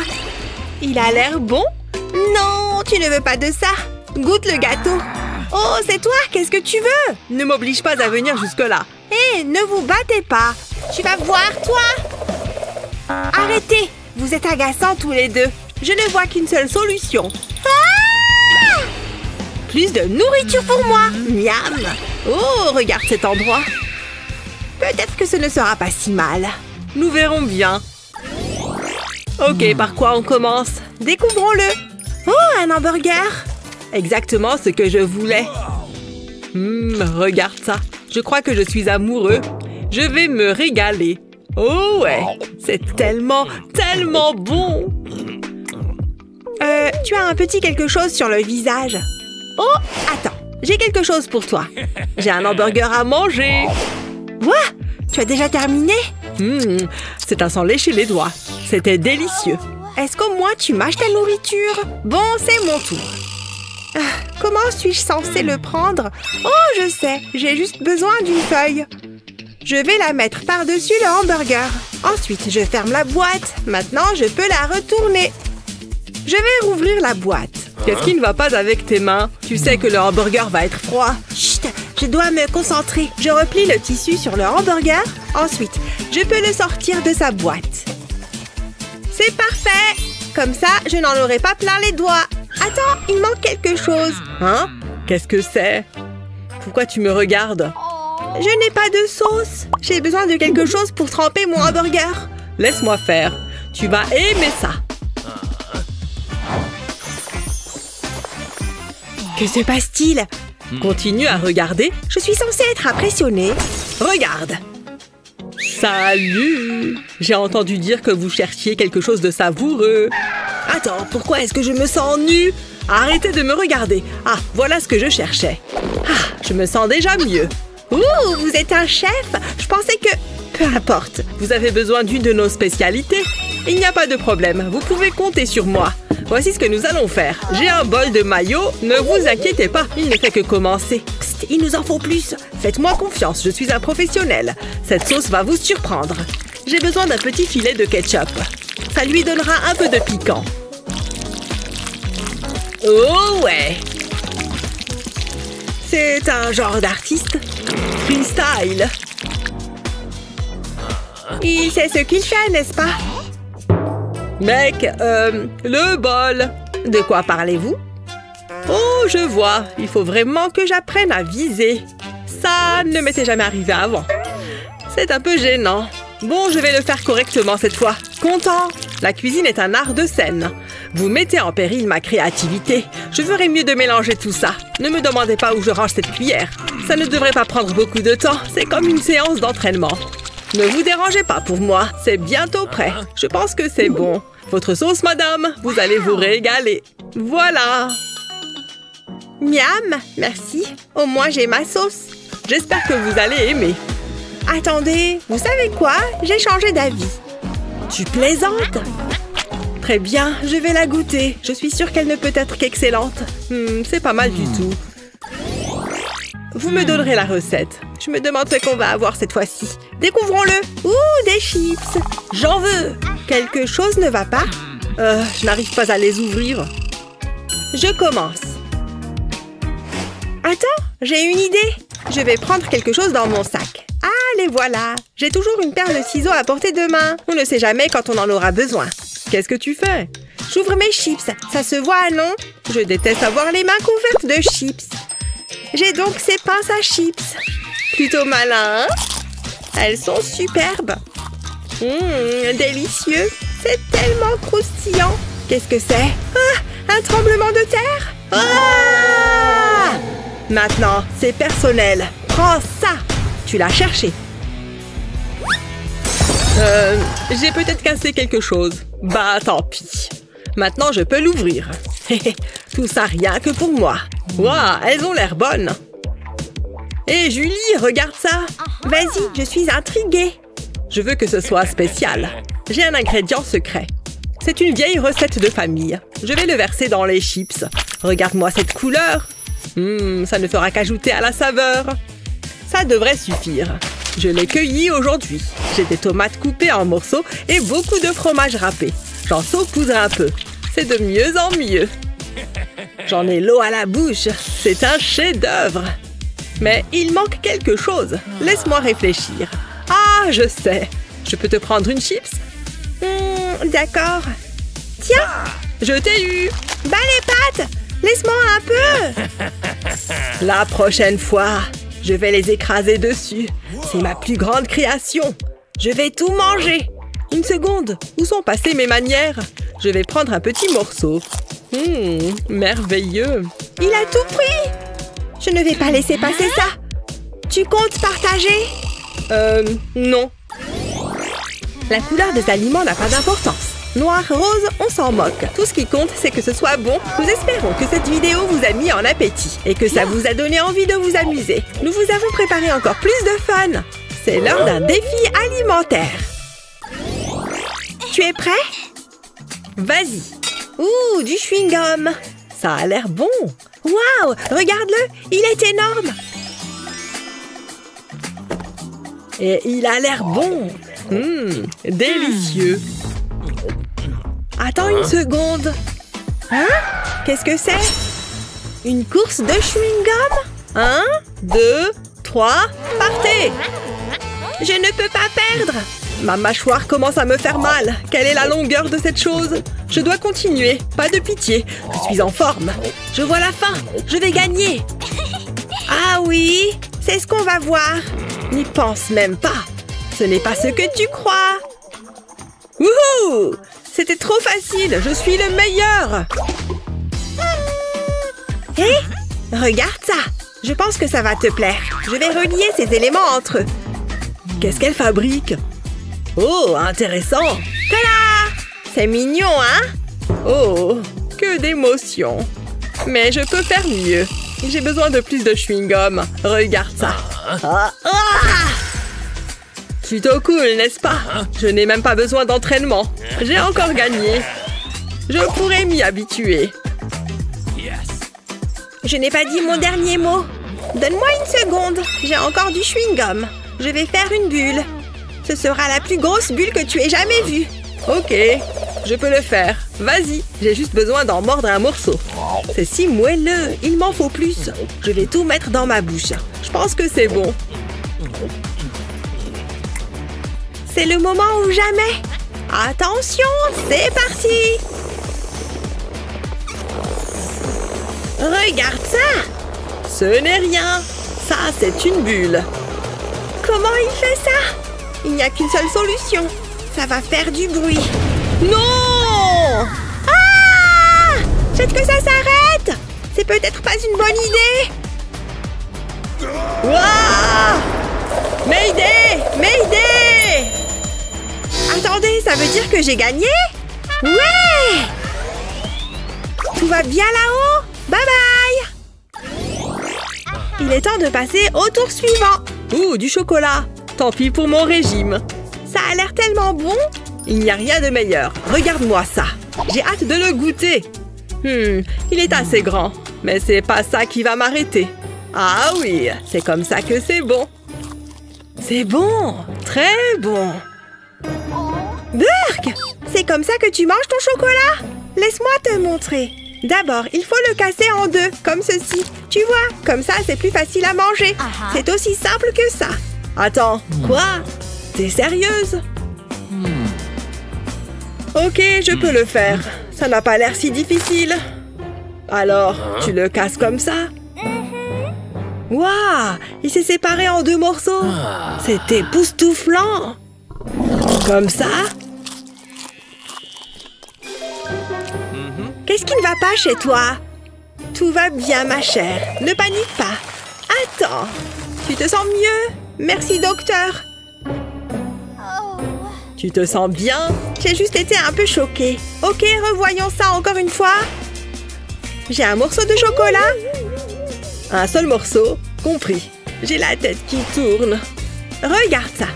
Il a l'air bon? Non, tu ne veux pas de ça! Goûte le gâteau! Oh, c'est toi! Qu'est-ce que tu veux? Ne m'oblige pas à venir jusque-là. Hé, ne vous battez pas! Tu vas voir, toi! Arrêtez! Vous êtes agaçants tous les deux. Je ne vois qu'une seule solution. Ah! Plus de nourriture pour moi! Miam! Oh, regarde cet endroit. Peut-être que ce ne sera pas si mal. Nous verrons bien. Ok, par quoi on commence? Découvrons-le. Oh, un hamburger! Exactement ce que je voulais. Regarde ça. Je crois que je suis amoureux. Je vais me régaler. Oh ouais, c'est tellement, tellement bon. Tu as un petit quelque chose sur le visage. Oh, attends, j'ai quelque chose pour toi. J'ai un hamburger à manger. Quoi? Tu as déjà terminé? C'est un sans lécher les doigts. C'était délicieux. Est-ce qu'au moins tu mâches ta nourriture? Bon, c'est mon tour. Comment suis-je censée le prendre? Oh, je sais, j'ai juste besoin d'une feuille. Je vais la mettre par-dessus le hamburger. Ensuite, je ferme la boîte. Maintenant, je peux la retourner. Je vais rouvrir la boîte. Qu'est-ce qui ne va pas avec tes mains? Tu sais que le hamburger va être froid. Chut, je dois me concentrer. Je replie le tissu sur le hamburger. Ensuite, je peux le sortir de sa boîte. C'est parfait! Comme ça, je n'en aurai pas plein les doigts. Attends, il manque quelque chose. Hein? Qu'est-ce que c'est? Pourquoi tu me regardes? Je n'ai pas de sauce. J'ai besoin de quelque chose pour tremper mon hamburger. Laisse-moi faire. Tu vas aimer ça. Que se passe-t-il? Continue à regarder. Je suis censée être impressionnée. Regarde. Salut! J'ai entendu dire que vous cherchiez quelque chose de savoureux. Attends, pourquoi est-ce que je me sens nue? Arrêtez de me regarder. Ah, voilà ce que je cherchais. Ah, je me sens déjà mieux. Ouh, vous êtes un chef? Je pensais que... Peu importe. Vous avez besoin d'une de nos spécialités? Il n'y a pas de problème. Vous pouvez compter sur moi. Voici ce que nous allons faire. J'ai un bol de mayo. Ne vous inquiétez pas, il ne fait que commencer. Psst, il nous en faut plus. Faites-moi confiance, je suis un professionnel. Cette sauce va vous surprendre. J'ai besoin d'un petit filet de ketchup. Ça lui donnera un peu de piquant. Oh ouais! C'est un genre d'artiste. Freestyle. Il sait ce qu'il fait, n'est-ce pas? Mec, le bol. De quoi parlez-vous? Oh, je vois. Il faut vraiment que j'apprenne à viser. Ça ne m'était jamais arrivé avant. C'est un peu gênant. Bon, je vais le faire correctement cette fois. Content? La cuisine est un art de scène. Vous mettez en péril ma créativité. Je ferais mieux de mélanger tout ça. Ne me demandez pas où je range cette cuillère. Ça ne devrait pas prendre beaucoup de temps. C'est comme une séance d'entraînement. Ne vous dérangez pas pour moi. C'est bientôt prêt. Je pense que c'est bon. Votre sauce, madame. Vous allez vous régaler. Voilà. Miam, merci. Au moins, j'ai ma sauce. J'espère que vous allez aimer. Attendez, vous savez quoi? J'ai changé d'avis. Tu plaisantes? Très bien, je vais la goûter. Je suis sûre qu'elle ne peut être qu'excellente. C'est pas mal du tout. Vous me donnerez la recette. Je me demande ce qu'on va avoir cette fois-ci. Découvrons-le. Ouh, des chips. J'en veux. Quelque chose ne va pas? Je n'arrive pas à les ouvrir. Je commence. Attends, j'ai une idée. Je vais prendre quelque chose dans mon sac. Ah, les voilà. J'ai toujours une paire de ciseaux à portée de main. On ne sait jamais quand on en aura besoin. Qu'est-ce que tu fais? J'ouvre mes chips. Ça se voit, non? Je déteste avoir les mains couvertes de chips. J'ai donc ces pinces à chips. Plutôt malin, hein? Elles sont superbes. Délicieux. C'est tellement croustillant. Qu'est-ce que c'est? Ah, un tremblement de terre? Ah! Maintenant, c'est personnel. Prends ça. Tu l'as cherché. J'ai peut-être cassé quelque chose. Bah, tant pis. Maintenant, je peux l'ouvrir. Tout ça rien que pour moi. Waouh, elles ont l'air bonnes. Hé, Julie, regarde ça. Vas-y, je suis intriguée. Je veux que ce soit spécial. J'ai un ingrédient secret. C'est une vieille recette de famille. Je vais le verser dans les chips. Regarde-moi cette couleur. Ça ne fera qu'ajouter à la saveur. Ça devrait suffire. Je l'ai cueilli aujourd'hui. J'ai des tomates coupées en morceaux et beaucoup de fromage râpé. J'en saupoudre un peu. C'est de mieux en mieux. J'en ai l'eau à la bouche. C'est un chef-d'œuvre. Mais il manque quelque chose. Laisse-moi réfléchir. Ah, je sais. Je peux te prendre une chips? D'accord. Tiens, je t'ai eu. Bas les pattes. Laisse-moi un peu. La prochaine fois, je vais les écraser dessus. C'est ma plus grande création. Je vais tout manger. Une seconde, où sont passées mes manières? Je vais prendre un petit morceau. Merveilleux. Il a tout pris. Je ne vais pas laisser passer ça. Tu comptes partager? Non. La couleur des aliments n'a pas d'importance. Noir, rose, on s'en moque. Tout ce qui compte, c'est que ce soit bon. Nous espérons que cette vidéo vous a mis en appétit et que ça vous a donné envie de vous amuser. Nous vous avons préparé encore plus de fun. C'est l'heure d'un défi alimentaire. Tu es prêt? Vas-y. Ouh, du chewing-gum. Ça a l'air bon. Waouh, regarde-le, il est énorme. Et il a l'air bon. Délicieux. Attends une seconde. Hein? Qu'est-ce que c'est? Une course de chewing-gum? 1, 2, 3, partez! Je ne peux pas perdre. Ma mâchoire commence à me faire mal. Quelle est la longueur de cette chose? Je dois continuer. Pas de pitié. Je suis en forme. Je vois la fin. Je vais gagner. Ah oui, c'est ce qu'on va voir. N'y pense même pas. Ce n'est pas ce que tu crois. Wouhou! C'était trop facile. Je suis le meilleur. Hé, regarde ça. Je pense que ça va te plaire. Je vais relier ces éléments entre eux. Qu'est-ce qu'elle fabrique? Oh, intéressant! Tada! C'est mignon, hein? Oh, que d'émotion! Mais je peux faire mieux. J'ai besoin de plus de chewing-gum. Regarde ça. Plutôt cool, n'est-ce pas? Je n'ai même pas besoin d'entraînement. J'ai encore gagné. Je pourrais m'y habituer. Je n'ai pas dit mon dernier mot. Donne-moi une seconde. J'ai encore du chewing-gum. Je vais faire une bulle. Ce sera la plus grosse bulle que tu aies jamais vue. Ok, je peux le faire. Vas-y, j'ai juste besoin d'en mordre un morceau. C'est si moelleux, il m'en faut plus. Je vais tout mettre dans ma bouche. Je pense que c'est bon. C'est le moment ou jamais. Attention, c'est parti. Regarde ça. Ce n'est rien. Ça, c'est une bulle. Comment il fait ça? Il n'y a qu'une seule solution. Ça va faire du bruit. Non! Ah! Faites que ça s'arrête! C'est peut-être pas une bonne idée. Waouh! Mayday! Mayday! Attendez, ça veut dire que j'ai gagné? Ouais! Tout va bien là-haut? Bye bye! Il est temps de passer au tour suivant. Ouh, du chocolat! Tant pis pour mon régime. Ça a l'air tellement bon. Il n'y a rien de meilleur. Regarde-moi ça. J'ai hâte de le goûter. Il est assez grand. Mais c'est pas ça qui va m'arrêter. Ah oui, c'est comme ça que c'est bon. C'est bon. Très bon. Burk! C'est comme ça que tu manges ton chocolat? Laisse-moi te montrer. D'abord, il faut le casser en deux, comme ceci. Tu vois, comme ça, c'est plus facile à manger. C'est aussi simple que ça. Attends, quoi? T'es sérieuse? Ok, je peux le faire. Ça n'a pas l'air si difficile. Alors, tu le casses comme ça? Waouh! Il s'est séparé en deux morceaux. C'est époustouflant. Comme ça? Qu'est-ce qui ne va pas chez toi? Tout va bien, ma chère. Ne panique pas. Attends. Tu te sens mieux? Merci, docteur. Tu te sens bien? J'ai juste été un peu choquée. Ok, revoyons ça encore une fois. J'ai un morceau de chocolat. Un seul morceau? Compris. J'ai la tête qui tourne. Regarde ça.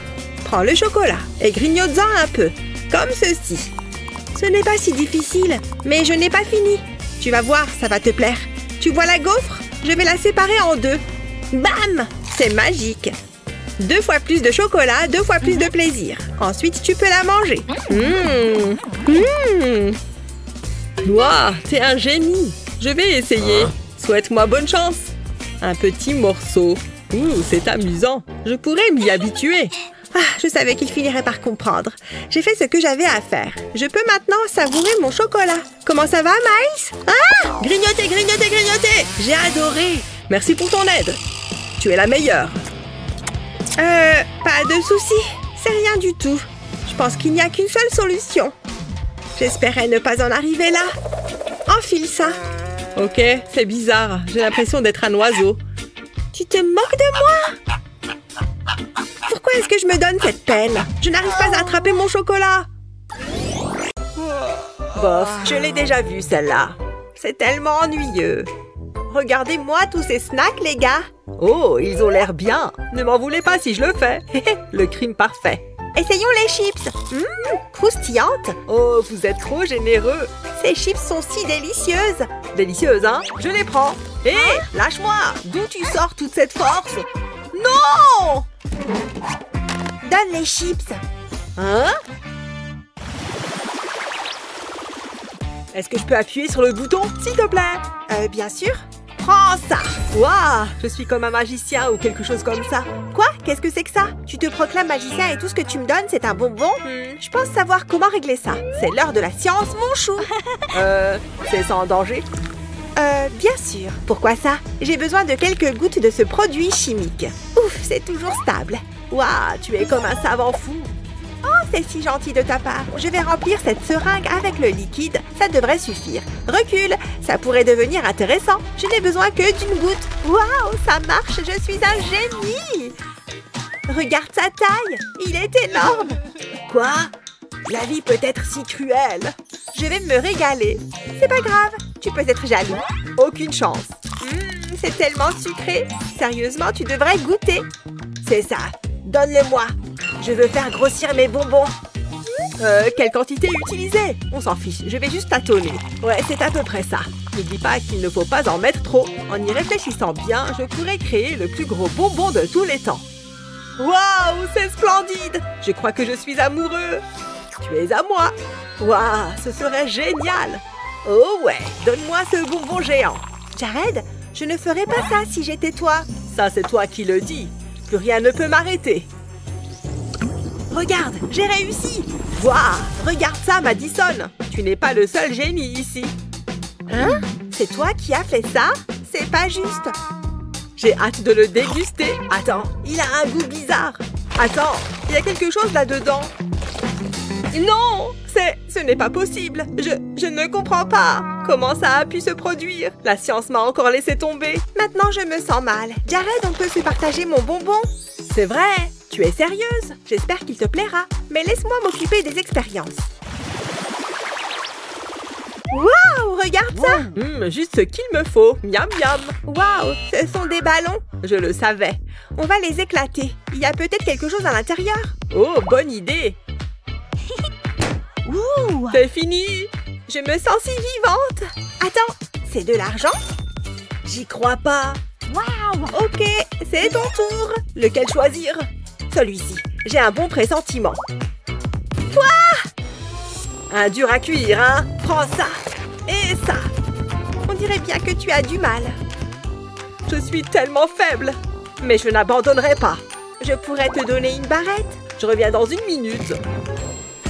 Prends le chocolat et grignote-en un peu. Comme ceci. Ce n'est pas si difficile, mais je n'ai pas fini. Tu vas voir, ça va te plaire. Tu vois la gaufre? Je vais la séparer en deux. Bam! C'est magique. 2 fois plus de chocolat, 2 fois plus de plaisir. Ensuite, tu peux la manger. Waouh, t'es un génie. Je vais essayer. Souhaite-moi bonne chance. Un petit morceau. Ouh, c'est amusant. Je pourrais m'y habituer. Ah, je savais qu'il finirait par comprendre. J'ai fait ce que j'avais à faire. Je peux maintenant savourer mon chocolat. Comment ça va, Miles? Ah! Grignoter, grignoter, grignoter! J'ai adoré! Merci pour ton aide. Tu es la meilleure. Pas de souci. C'est rien du tout. Je pense qu'il n'y a qu'une seule solution. J'espérais ne pas en arriver là. Enfile ça. Ok, c'est bizarre. J'ai l'impression d'être un oiseau. Tu te moques de moi? Pourquoi est-ce que je me donne cette peine? Je n'arrive pas à attraper mon chocolat. Bof, je l'ai déjà vu celle-là. C'est tellement ennuyeux. Regardez-moi tous ces snacks, les gars. Oh, ils ont l'air bien. Ne m'en voulez pas si je le fais. Le crime parfait. Essayons les chips. Croustillantes. Oh, vous êtes trop généreux. Ces chips sont si délicieuses. Délicieuses, hein? Je les prends. Hé, lâche-moi. D'où tu sors toute cette force? Non! Donne les chips. Hein? Est-ce que je peux appuyer sur le bouton, s'il te plaît? Bien sûr. Prends ça! Waouh! Je suis comme un magicien ou quelque chose comme ça. Quoi? Qu'est-ce que c'est que ça? Tu te proclames magicien et tout ce que tu me donnes, c'est un bonbon? Je pense savoir comment régler ça. C'est l'heure de la science, mon chou! C'est sans danger? Bien sûr. Pourquoi ça? J'ai besoin de quelques gouttes de ce produit chimique. Ouf, c'est toujours stable. Waouh, tu es comme un savant fou. Oh, c'est si gentil de ta part. Je vais remplir cette seringue avec le liquide. Ça devrait suffire. Recule, ça pourrait devenir intéressant. Je n'ai besoin que d'une goutte. Waouh, ça marche, je suis un génie. Regarde sa taille, il est énorme. Quoi? La vie peut être si cruelle. Je vais me régaler. C'est pas grave, tu peux être jaloux. Aucune chance. C'est tellement sucré. Sérieusement, tu devrais goûter. C'est ça, donne-les-moi. Je veux faire grossir mes bonbons. Quelle quantité utiliser? On s'en fiche, je vais juste tâtonner. Ouais, c'est à peu près ça. N'oublie pas qu'il ne faut pas en mettre trop. En y réfléchissant bien, je pourrais créer le plus gros bonbon de tous les temps. Waouh, c'est splendide! Je crois que je suis amoureux. Tu es à moi. Waouh, ce serait génial. Oh ouais, donne-moi ce bonbon géant. Jared, je ne ferais pas ça si j'étais toi. Ça, c'est toi qui le dis. Plus rien ne peut m'arrêter. Regarde, j'ai réussi. Waouh, regarde ça, Madison. Tu n'es pas le seul génie ici. Hein? C'est toi qui as fait ça? C'est pas juste. J'ai hâte de le déguster. Attends, il a un goût bizarre. Attends, il y a quelque chose là-dedans. Non, ce n'est pas possible. Je ne comprends pas. Comment ça a pu se produire? La science m'a encore laissé tomber. Maintenant, je me sens mal. Jared, on peut se partager mon bonbon? C'est vrai. Tu es sérieuse? J'espère qu'il te plaira. Mais laisse-moi m'occuper des expériences. Waouh, regarde ça! Juste ce qu'il me faut. Miam miam. Waouh, ce sont des ballons. Je le savais. On va les éclater. Il y a peut-être quelque chose à l'intérieur. Oh, bonne idée. Ouh! C'est fini. Je me sens si vivante. Attends, c'est de l'argent? J'y crois pas. Waouh! Ok, c'est ton tour. Lequel choisir? Celui-ci. J'ai un bon pressentiment. Quoi? Un dur à cuire, hein? Prends ça. Et ça. On dirait bien que tu as du mal. Je suis tellement faible. Mais je n'abandonnerai pas. Je pourrais te donner une barrette. Je reviens dans une minute.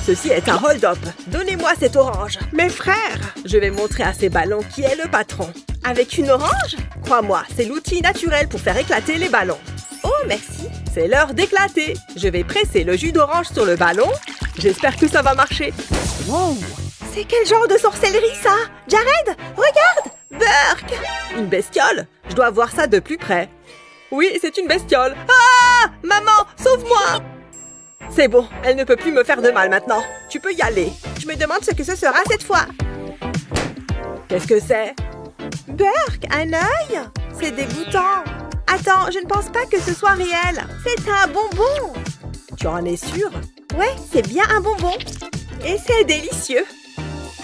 Ceci est un hold-up. Donnez-moi cette orange. Mes frères, je vais montrer à ces ballons qui est le patron. Avec une orange? Crois-moi, c'est l'outil naturel pour faire éclater les ballons. Oh, merci. C'est l'heure d'éclater. Je vais presser le jus d'orange sur le ballon. J'espère que ça va marcher. Wow! C'est quel genre de sorcellerie, ça? Jared, regarde! Burke! Une bestiole? Je dois voir ça de plus près. Oui, c'est une bestiole. Ah! Maman, sauve-moi! C'est bon, elle ne peut plus me faire de mal maintenant. Tu peux y aller. Je me demande ce que ce sera cette fois. Qu'est-ce que c'est? Burke, un œil? C'est dégoûtant. Attends, je ne pense pas que ce soit réel. C'est un bonbon. Tu en es sûre? Ouais, c'est bien un bonbon. Et c'est délicieux.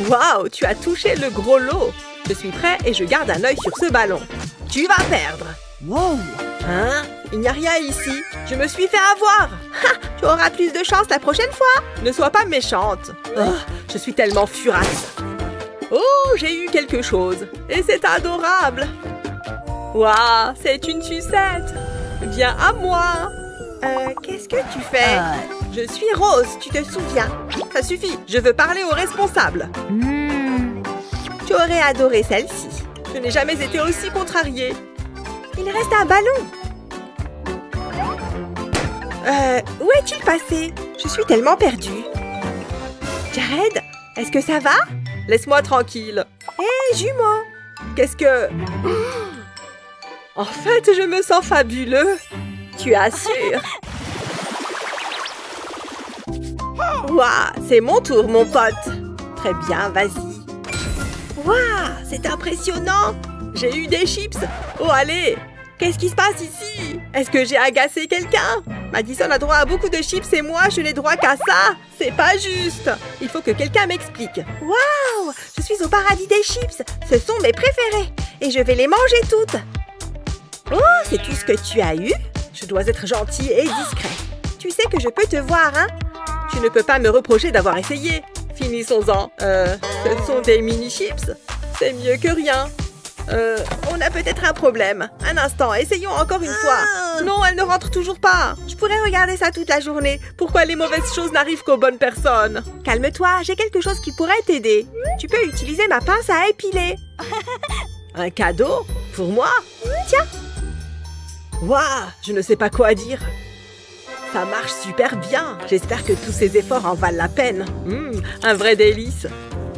Waouh, tu as touché le gros lot. Je suis prêt et je garde un œil sur ce ballon. Tu vas perdre. Wow. Hein? Il n'y a rien ici. Je me suis fait avoir. Ha! Tu auras plus de chance la prochaine fois. Ne sois pas méchante. Oh, je suis tellement furax. Oh, j'ai eu quelque chose. Et c'est adorable. Waouh, c'est une sucette. Viens à moi. Qu'est-ce que tu fais? Je suis Rose, tu te souviens? Ça suffit, je veux parler au responsable. Tu aurais adoré celle-ci. Je n'ai jamais été aussi contrariée. Il reste un ballon. Où est-il passé? Je suis tellement perdue. Jared, est-ce que ça va? Laisse-moi tranquille. Hé, jumeau! Qu'est-ce que... En fait, je me sens fabuleux. Tu assures? Waouh, c'est mon tour, mon pote. Très bien, vas-y. Waouh, c'est impressionnant. J'ai eu des chips. Oh, allez. Qu'est-ce qui se passe ici? Est-ce que j'ai agacé quelqu'un? Madison a droit à beaucoup de chips et moi, je n'ai droit qu'à ça. C'est pas juste. Il faut que quelqu'un m'explique. Waouh, je suis au paradis des chips. Ce sont mes préférés. Et je vais les manger toutes. Oh, c'est tout ce que tu as eu? Je dois être gentil et discret. Tu sais que je peux te voir, hein? Tu ne peux pas me reprocher d'avoir essayé. Finissons-en. Ce sont des mini-chips. C'est mieux que rien. On a peut-être un problème. Un instant, essayons encore une fois. Non, elle ne rentre toujours pas. Je pourrais regarder ça toute la journée. Pourquoi les mauvaises choses n'arrivent qu'aux bonnes personnes? Calme-toi, j'ai quelque chose qui pourrait t'aider. Tu peux utiliser ma pince à épiler. Un cadeau? Pour moi? Tiens. Waouh, je ne sais pas quoi dire. Ça marche super bien. J'espère que tous ces efforts en valent la peine. Un vrai délice.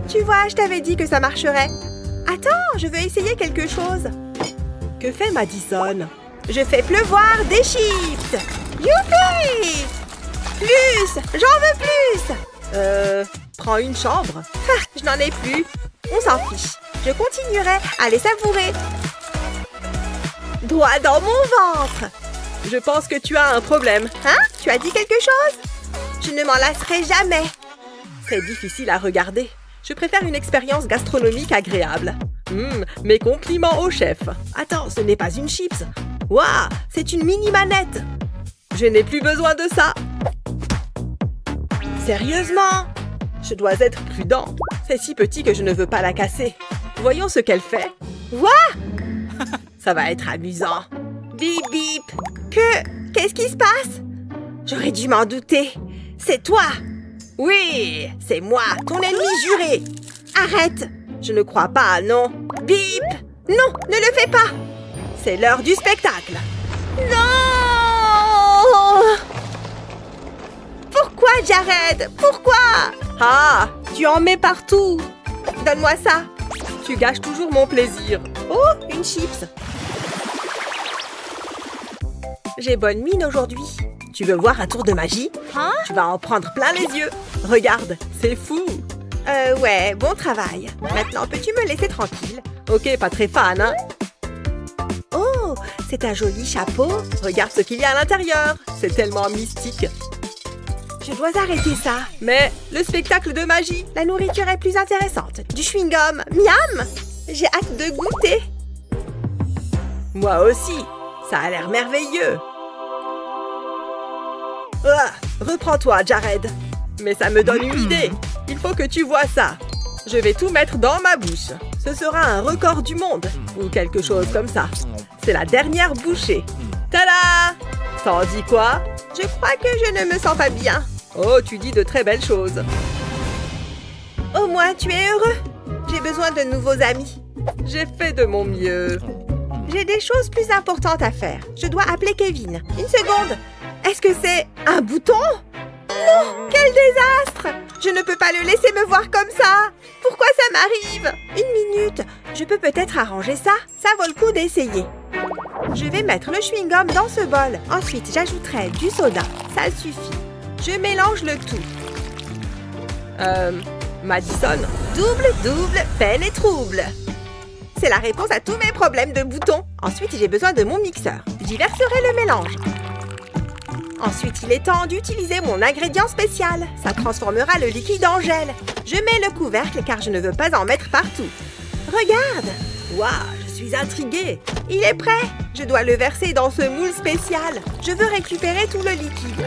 Tu vois, je t'avais dit que ça marcherait. Attends, je veux essayer quelque chose. Que fait Madison? Je fais pleuvoir des chips. Youpi! Plus! J'en veux plus! Prends une chambre. Ah, je n'en ai plus. On s'en fiche. Je continuerai à les savourer. Droit dans mon ventre. Je pense que tu as un problème. Hein? Tu as dit quelque chose? Je ne m'en lasserai jamais. C'est difficile à regarder. Je préfère une expérience gastronomique agréable. Mes compliments au chef. Attends, ce n'est pas une chips. Waouh, c'est une mini-manette. Je n'ai plus besoin de ça. Sérieusement? Je dois être prudent. C'est si petit que je ne veux pas la casser. Voyons ce qu'elle fait. Waouh! Ça va être amusant. Bip bip. Qu'est-ce qui se passe? J'aurais dû m'en douter. C'est toi. Oui, c'est moi, ton ennemi juré. Arrête. Je ne crois pas, non. Bip. Non, ne le fais pas. C'est l'heure du spectacle. Non! Pourquoi, Jared? Pourquoi? Ah, tu en mets partout. Donne-moi ça. Tu gâches toujours mon plaisir. Oh, une chips. J'ai bonne mine aujourd'hui. Tu veux voir un tour de magie? Hein? Tu vas en prendre plein les yeux. Regarde, c'est fou. Ouais, bon travail. Maintenant, peux-tu me laisser tranquille? Ok, pas très fan, hein? Oh, c'est un joli chapeau. Regarde ce qu'il y a à l'intérieur. C'est tellement mystique. Je dois arrêter ça. Mais le spectacle de magie, la nourriture est plus intéressante. Du chewing-gum, miam! J'ai hâte de goûter. Moi aussi. Ça a l'air merveilleux. Ah, reprends-toi, Jared. Mais ça me donne une idée. Il faut que tu vois ça. Je vais tout mettre dans ma bouche. Ce sera un record du monde. Ou quelque chose comme ça. C'est la dernière bouchée. Tada! T'en dis quoi? Je crois que je ne me sens pas bien. Oh, tu dis de très belles choses. Au moins, tu es heureux. J'ai besoin de nouveaux amis. J'ai fait de mon mieux. J'ai des choses plus importantes à faire. Je dois appeler Kevin. Une seconde. Est-ce que c'est un bouton? Non! Quel désastre! Je ne peux pas le laisser me voir comme ça. Pourquoi ça m'arrive? Une minute. Je peux peut-être arranger ça. Ça vaut le coup d'essayer. Je vais mettre le chewing-gum dans ce bol. Ensuite, j'ajouterai du soda. Ça suffit. Je mélange le tout. Madison. Double, peine et trouble. C'est la réponse à tous mes problèmes de boutons. Ensuite, j'ai besoin de mon mixeur. J'y verserai le mélange. Ensuite, il est temps d'utiliser mon ingrédient spécial. Ça transformera le liquide en gel. Je mets le couvercle car je ne veux pas en mettre partout. Regarde! Waouh, je suis intriguée. Il est prêt. Je dois le verser dans ce moule spécial. Je veux récupérer tout le liquide.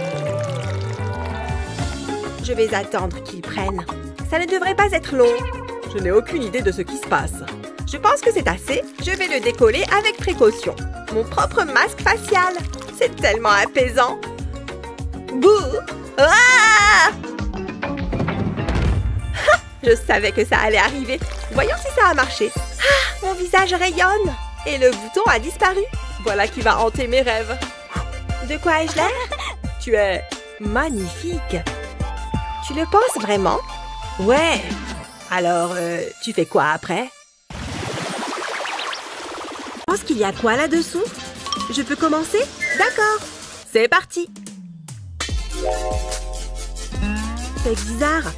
Je vais attendre qu'il prenne. Ça ne devrait pas être long. Je n'ai aucune idée de ce qui se passe. Je pense que c'est assez. Je vais le décoller avec précaution. Mon propre masque facial. C'est tellement apaisant. Bouh! Ah! Je savais que ça allait arriver. Voyons si ça a marché. Ah, mon visage rayonne. Et le bouton a disparu. Voilà qui va hanter mes rêves. De quoi ai-je l'air? Tu es magnifique. Tu le penses vraiment? Ouais. Alors, tu fais quoi après? Je pense qu'il y a quoi là-dessous? Je peux commencer? D'accord. C'est parti. C'est bizarre.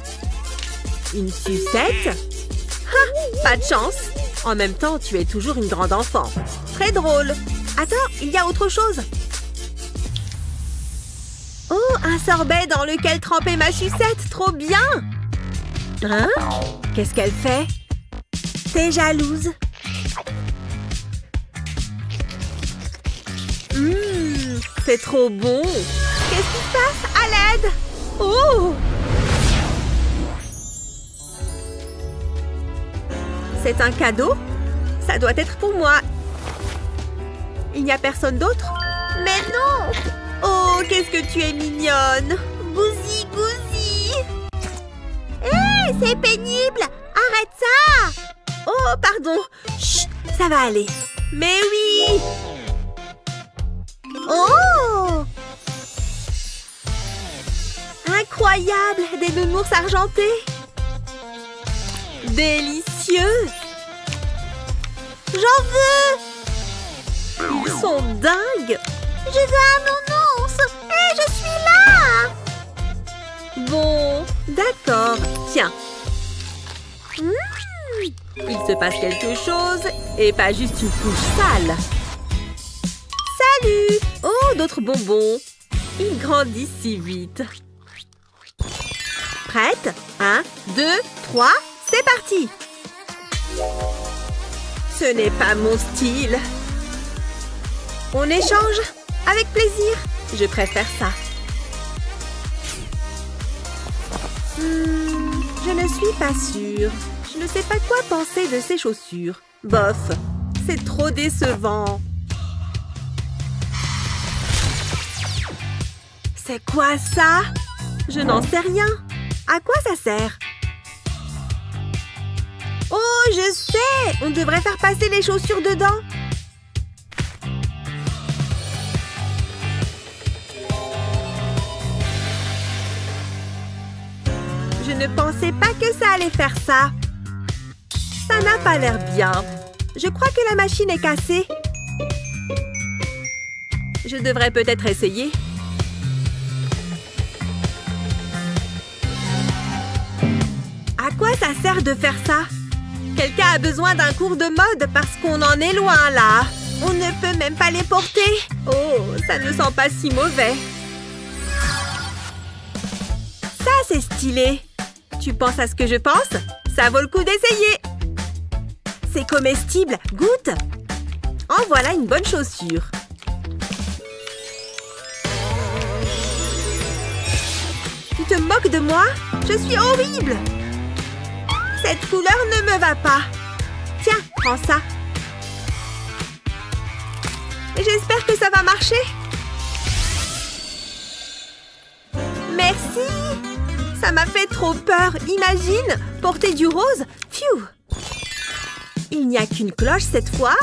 Une sucette? Ha! Pas de chance. En même temps, tu es toujours une grande enfant. Très drôle. Attends, il y a autre chose. Oh, un sorbet dans lequel tremper ma sucette. Trop bien. Hein? Qu'est-ce qu'elle fait? T'es jalouse? C'est trop bon. Qu'est-ce qui se passe? À l'aide! Oh! C'est un cadeau? Ça doit être pour moi. Il n'y a personne d'autre? Mais non! Oh, qu'est-ce que tu es mignonne! Gousi, gousi! Hé, c'est pénible! Arrête ça! Oh, pardon! Chut, ça va aller. Mais oui! Oh! Incroyable! Des nounours argentés! Délicieux! J'en veux! Ils sont dingues! Je veux un nounours! Et je suis là! Bon, d'accord. Tiens. Il se passe quelque chose et pas juste une couche sale. Salut! Oh, d'autres bonbons. Ils grandissent si vite. Prête? 1, 2, 3, c'est parti! Ce n'est pas mon style. On échange? Avec plaisir. Je préfère ça. Je ne suis pas sûre. Je ne sais pas quoi penser de ces chaussures. Bof, c'est trop décevant. C'est quoi ça? Je n'en sais rien. À quoi ça sert? Oh, je sais! On devrait faire passer les chaussures dedans. Je ne pensais pas que ça allait faire ça. Ça n'a pas l'air bien. Je crois que la machine est cassée. Je devrais peut-être essayer. À quoi ça sert de faire ça? Quelqu'un a besoin d'un cours de mode parce qu'on en est loin là. On ne peut même pas les porter. Oh, ça ne sent pas si mauvais. Ça, c'est stylé. Tu penses à ce que je pense? Ça vaut le coup d'essayer. C'est comestible. Goûte. En voilà une bonne chaussure. Tu te moques de moi? Je suis horrible. Cette couleur ne me va pas. Tiens, prends ça. J'espère que ça va marcher. Merci. Ça m'a fait trop peur. Imagine, porter du rose. Pfiou. Il n'y a qu'une cloche cette fois.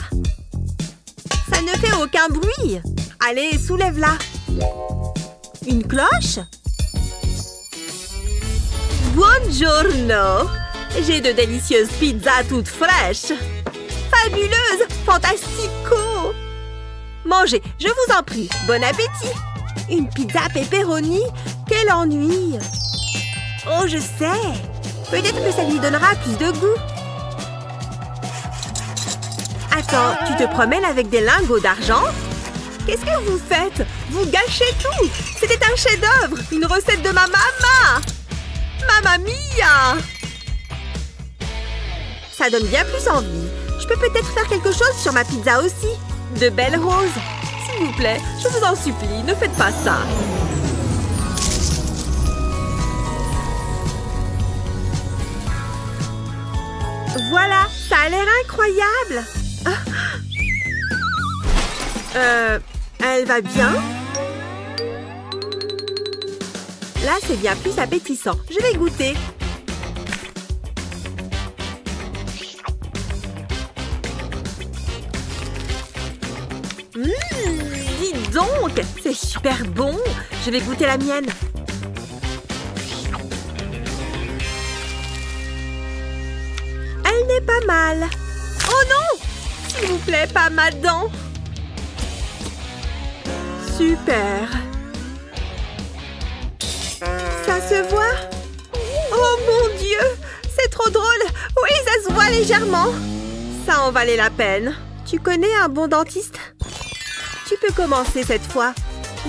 Ça ne fait aucun bruit. Allez, soulève-la. Une cloche? Buongiorno. J'ai de délicieuses pizzas toutes fraîches. Fabuleuse! Fantastico! Mangez, je vous en prie. Bon appétit! Une pizza pepperoni? Quel ennui! Oh, je sais! Peut-être que ça lui donnera plus de goût. Attends, tu te promènes avec des lingots d'argent? Qu'est-ce que vous faites? Vous gâchez tout! C'était un chef-d'œuvre! Une recette de ma maman! Mamma mia! Ça donne bien plus envie. Je peux peut-être faire quelque chose sur ma pizza aussi. De belles roses. S'il vous plaît, je vous en supplie, ne faites pas ça. Voilà, ça a l'air incroyable. Elle va bien? Là, c'est bien plus appétissant. Je vais goûter. Dis donc, c'est super bon. Je vais goûter la mienne. Elle n'est pas mal. Oh non! S'il vous plaît, pas ma dent. Super. Ça se voit? Oh mon Dieu! C'est trop drôle! Oui, ça se voit légèrement. Ça en valait la peine. Tu connais un bon dentiste? Tu peux commencer cette fois.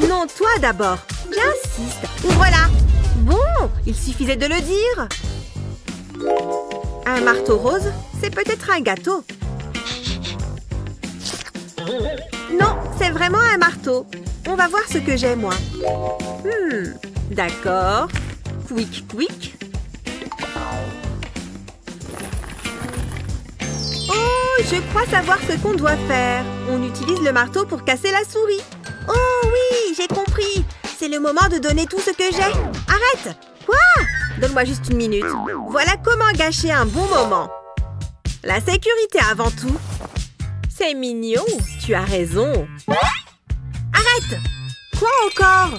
Non, toi d'abord. J'insiste. Voilà. Bon, il suffisait de le dire. Un marteau rose, c'est peut-être un gâteau. Non, c'est vraiment un marteau. On va voir ce que j'ai, moi. D'accord. Quick, quick. Oh, je crois savoir ce qu'on doit faire. On utilise le marteau pour casser la souris. Oh oui, j'ai compris. C'est le moment de donner tout ce que j'ai. Arrête! Quoi? Donne-moi juste une minute. Voilà comment gâcher un bon moment. La sécurité avant tout. C'est mignon. Tu as raison. Arrête! Quoi encore?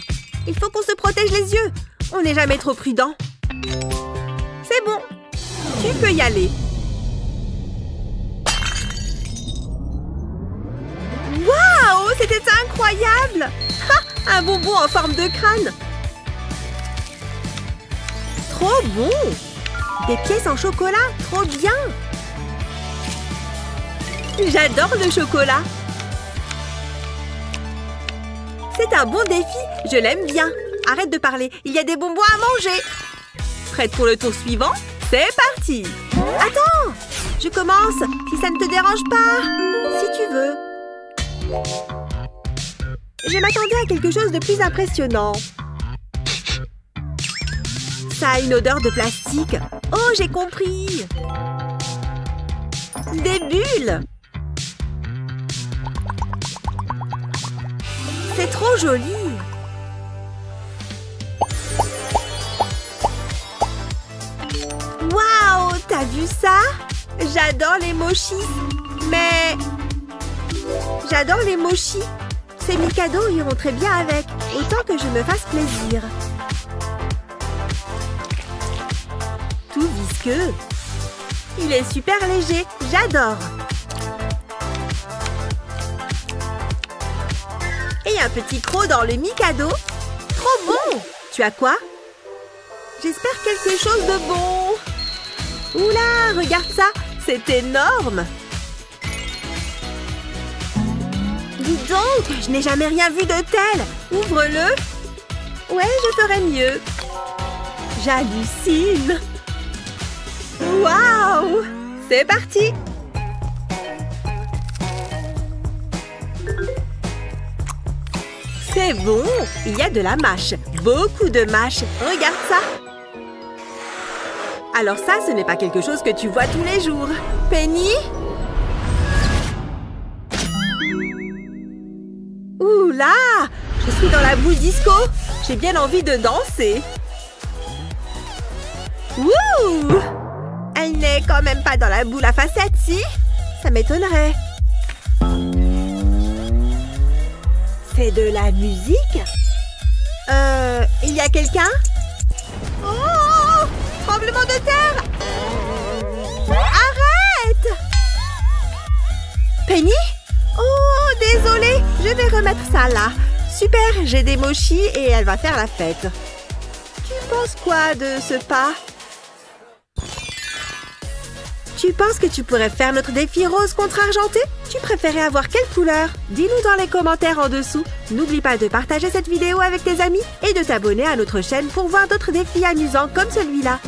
Il faut qu'on se protège les yeux. On n'est jamais trop prudent. C'est bon. Tu peux y aller. Waouh! C'était incroyable! Ha! Un bonbon en forme de crâne. Trop bon! Des pièces en chocolat. Trop bien! J'adore le chocolat. C'est un bon défi. Je l'aime bien. Arrête de parler. Il y a des bonbons à manger. Prête pour le tour suivant? C'est parti! Attends! Je commence, si ça ne te dérange pas. Si tu veux. Je m'attendais à quelque chose de plus impressionnant. Ça a une odeur de plastique. Oh, j'ai compris! Des bulles! C'est trop joli! Waouh! T'as vu ça? J'adore les mochis! Mais... j'adore les mochis! Ces Mikado iront très bien avec, autant que je me fasse plaisir. Tout visqueux. Il est super léger, j'adore. Et un petit croc dans le Mikado. Trop bon! Tu as quoi? J'espère quelque chose de bon. Oula, regarde ça, c'est énorme. Dis donc, je n'ai jamais rien vu de tel. Ouvre-le. Ouais, je ferais mieux. J'hallucine. Waouh! C'est parti! C'est bon! Il y a de la mâche. Beaucoup de mâche. Regarde ça! Alors ça, ce n'est pas quelque chose que tu vois tous les jours. Penny? Ouh là! Je suis dans la boule disco. J'ai bien envie de danser. Wouh! Elle n'est quand même pas dans la boule à facettes, si? Ça m'étonnerait. C'est de la musique? Il y a quelqu'un? Oh! Tremblement de terre! Arrête! Penny? Oh, désolée, je vais remettre ça là. Super, j'ai des mochis et elle va faire la fête. Tu penses quoi de ce pas? Tu penses que tu pourrais faire notre défi rose contre argenté? Tu préférais avoir quelle couleur? Dis-nous dans les commentaires en dessous. N'oublie pas de partager cette vidéo avec tes amis et de t'abonner à notre chaîne pour voir d'autres défis amusants comme celui-là.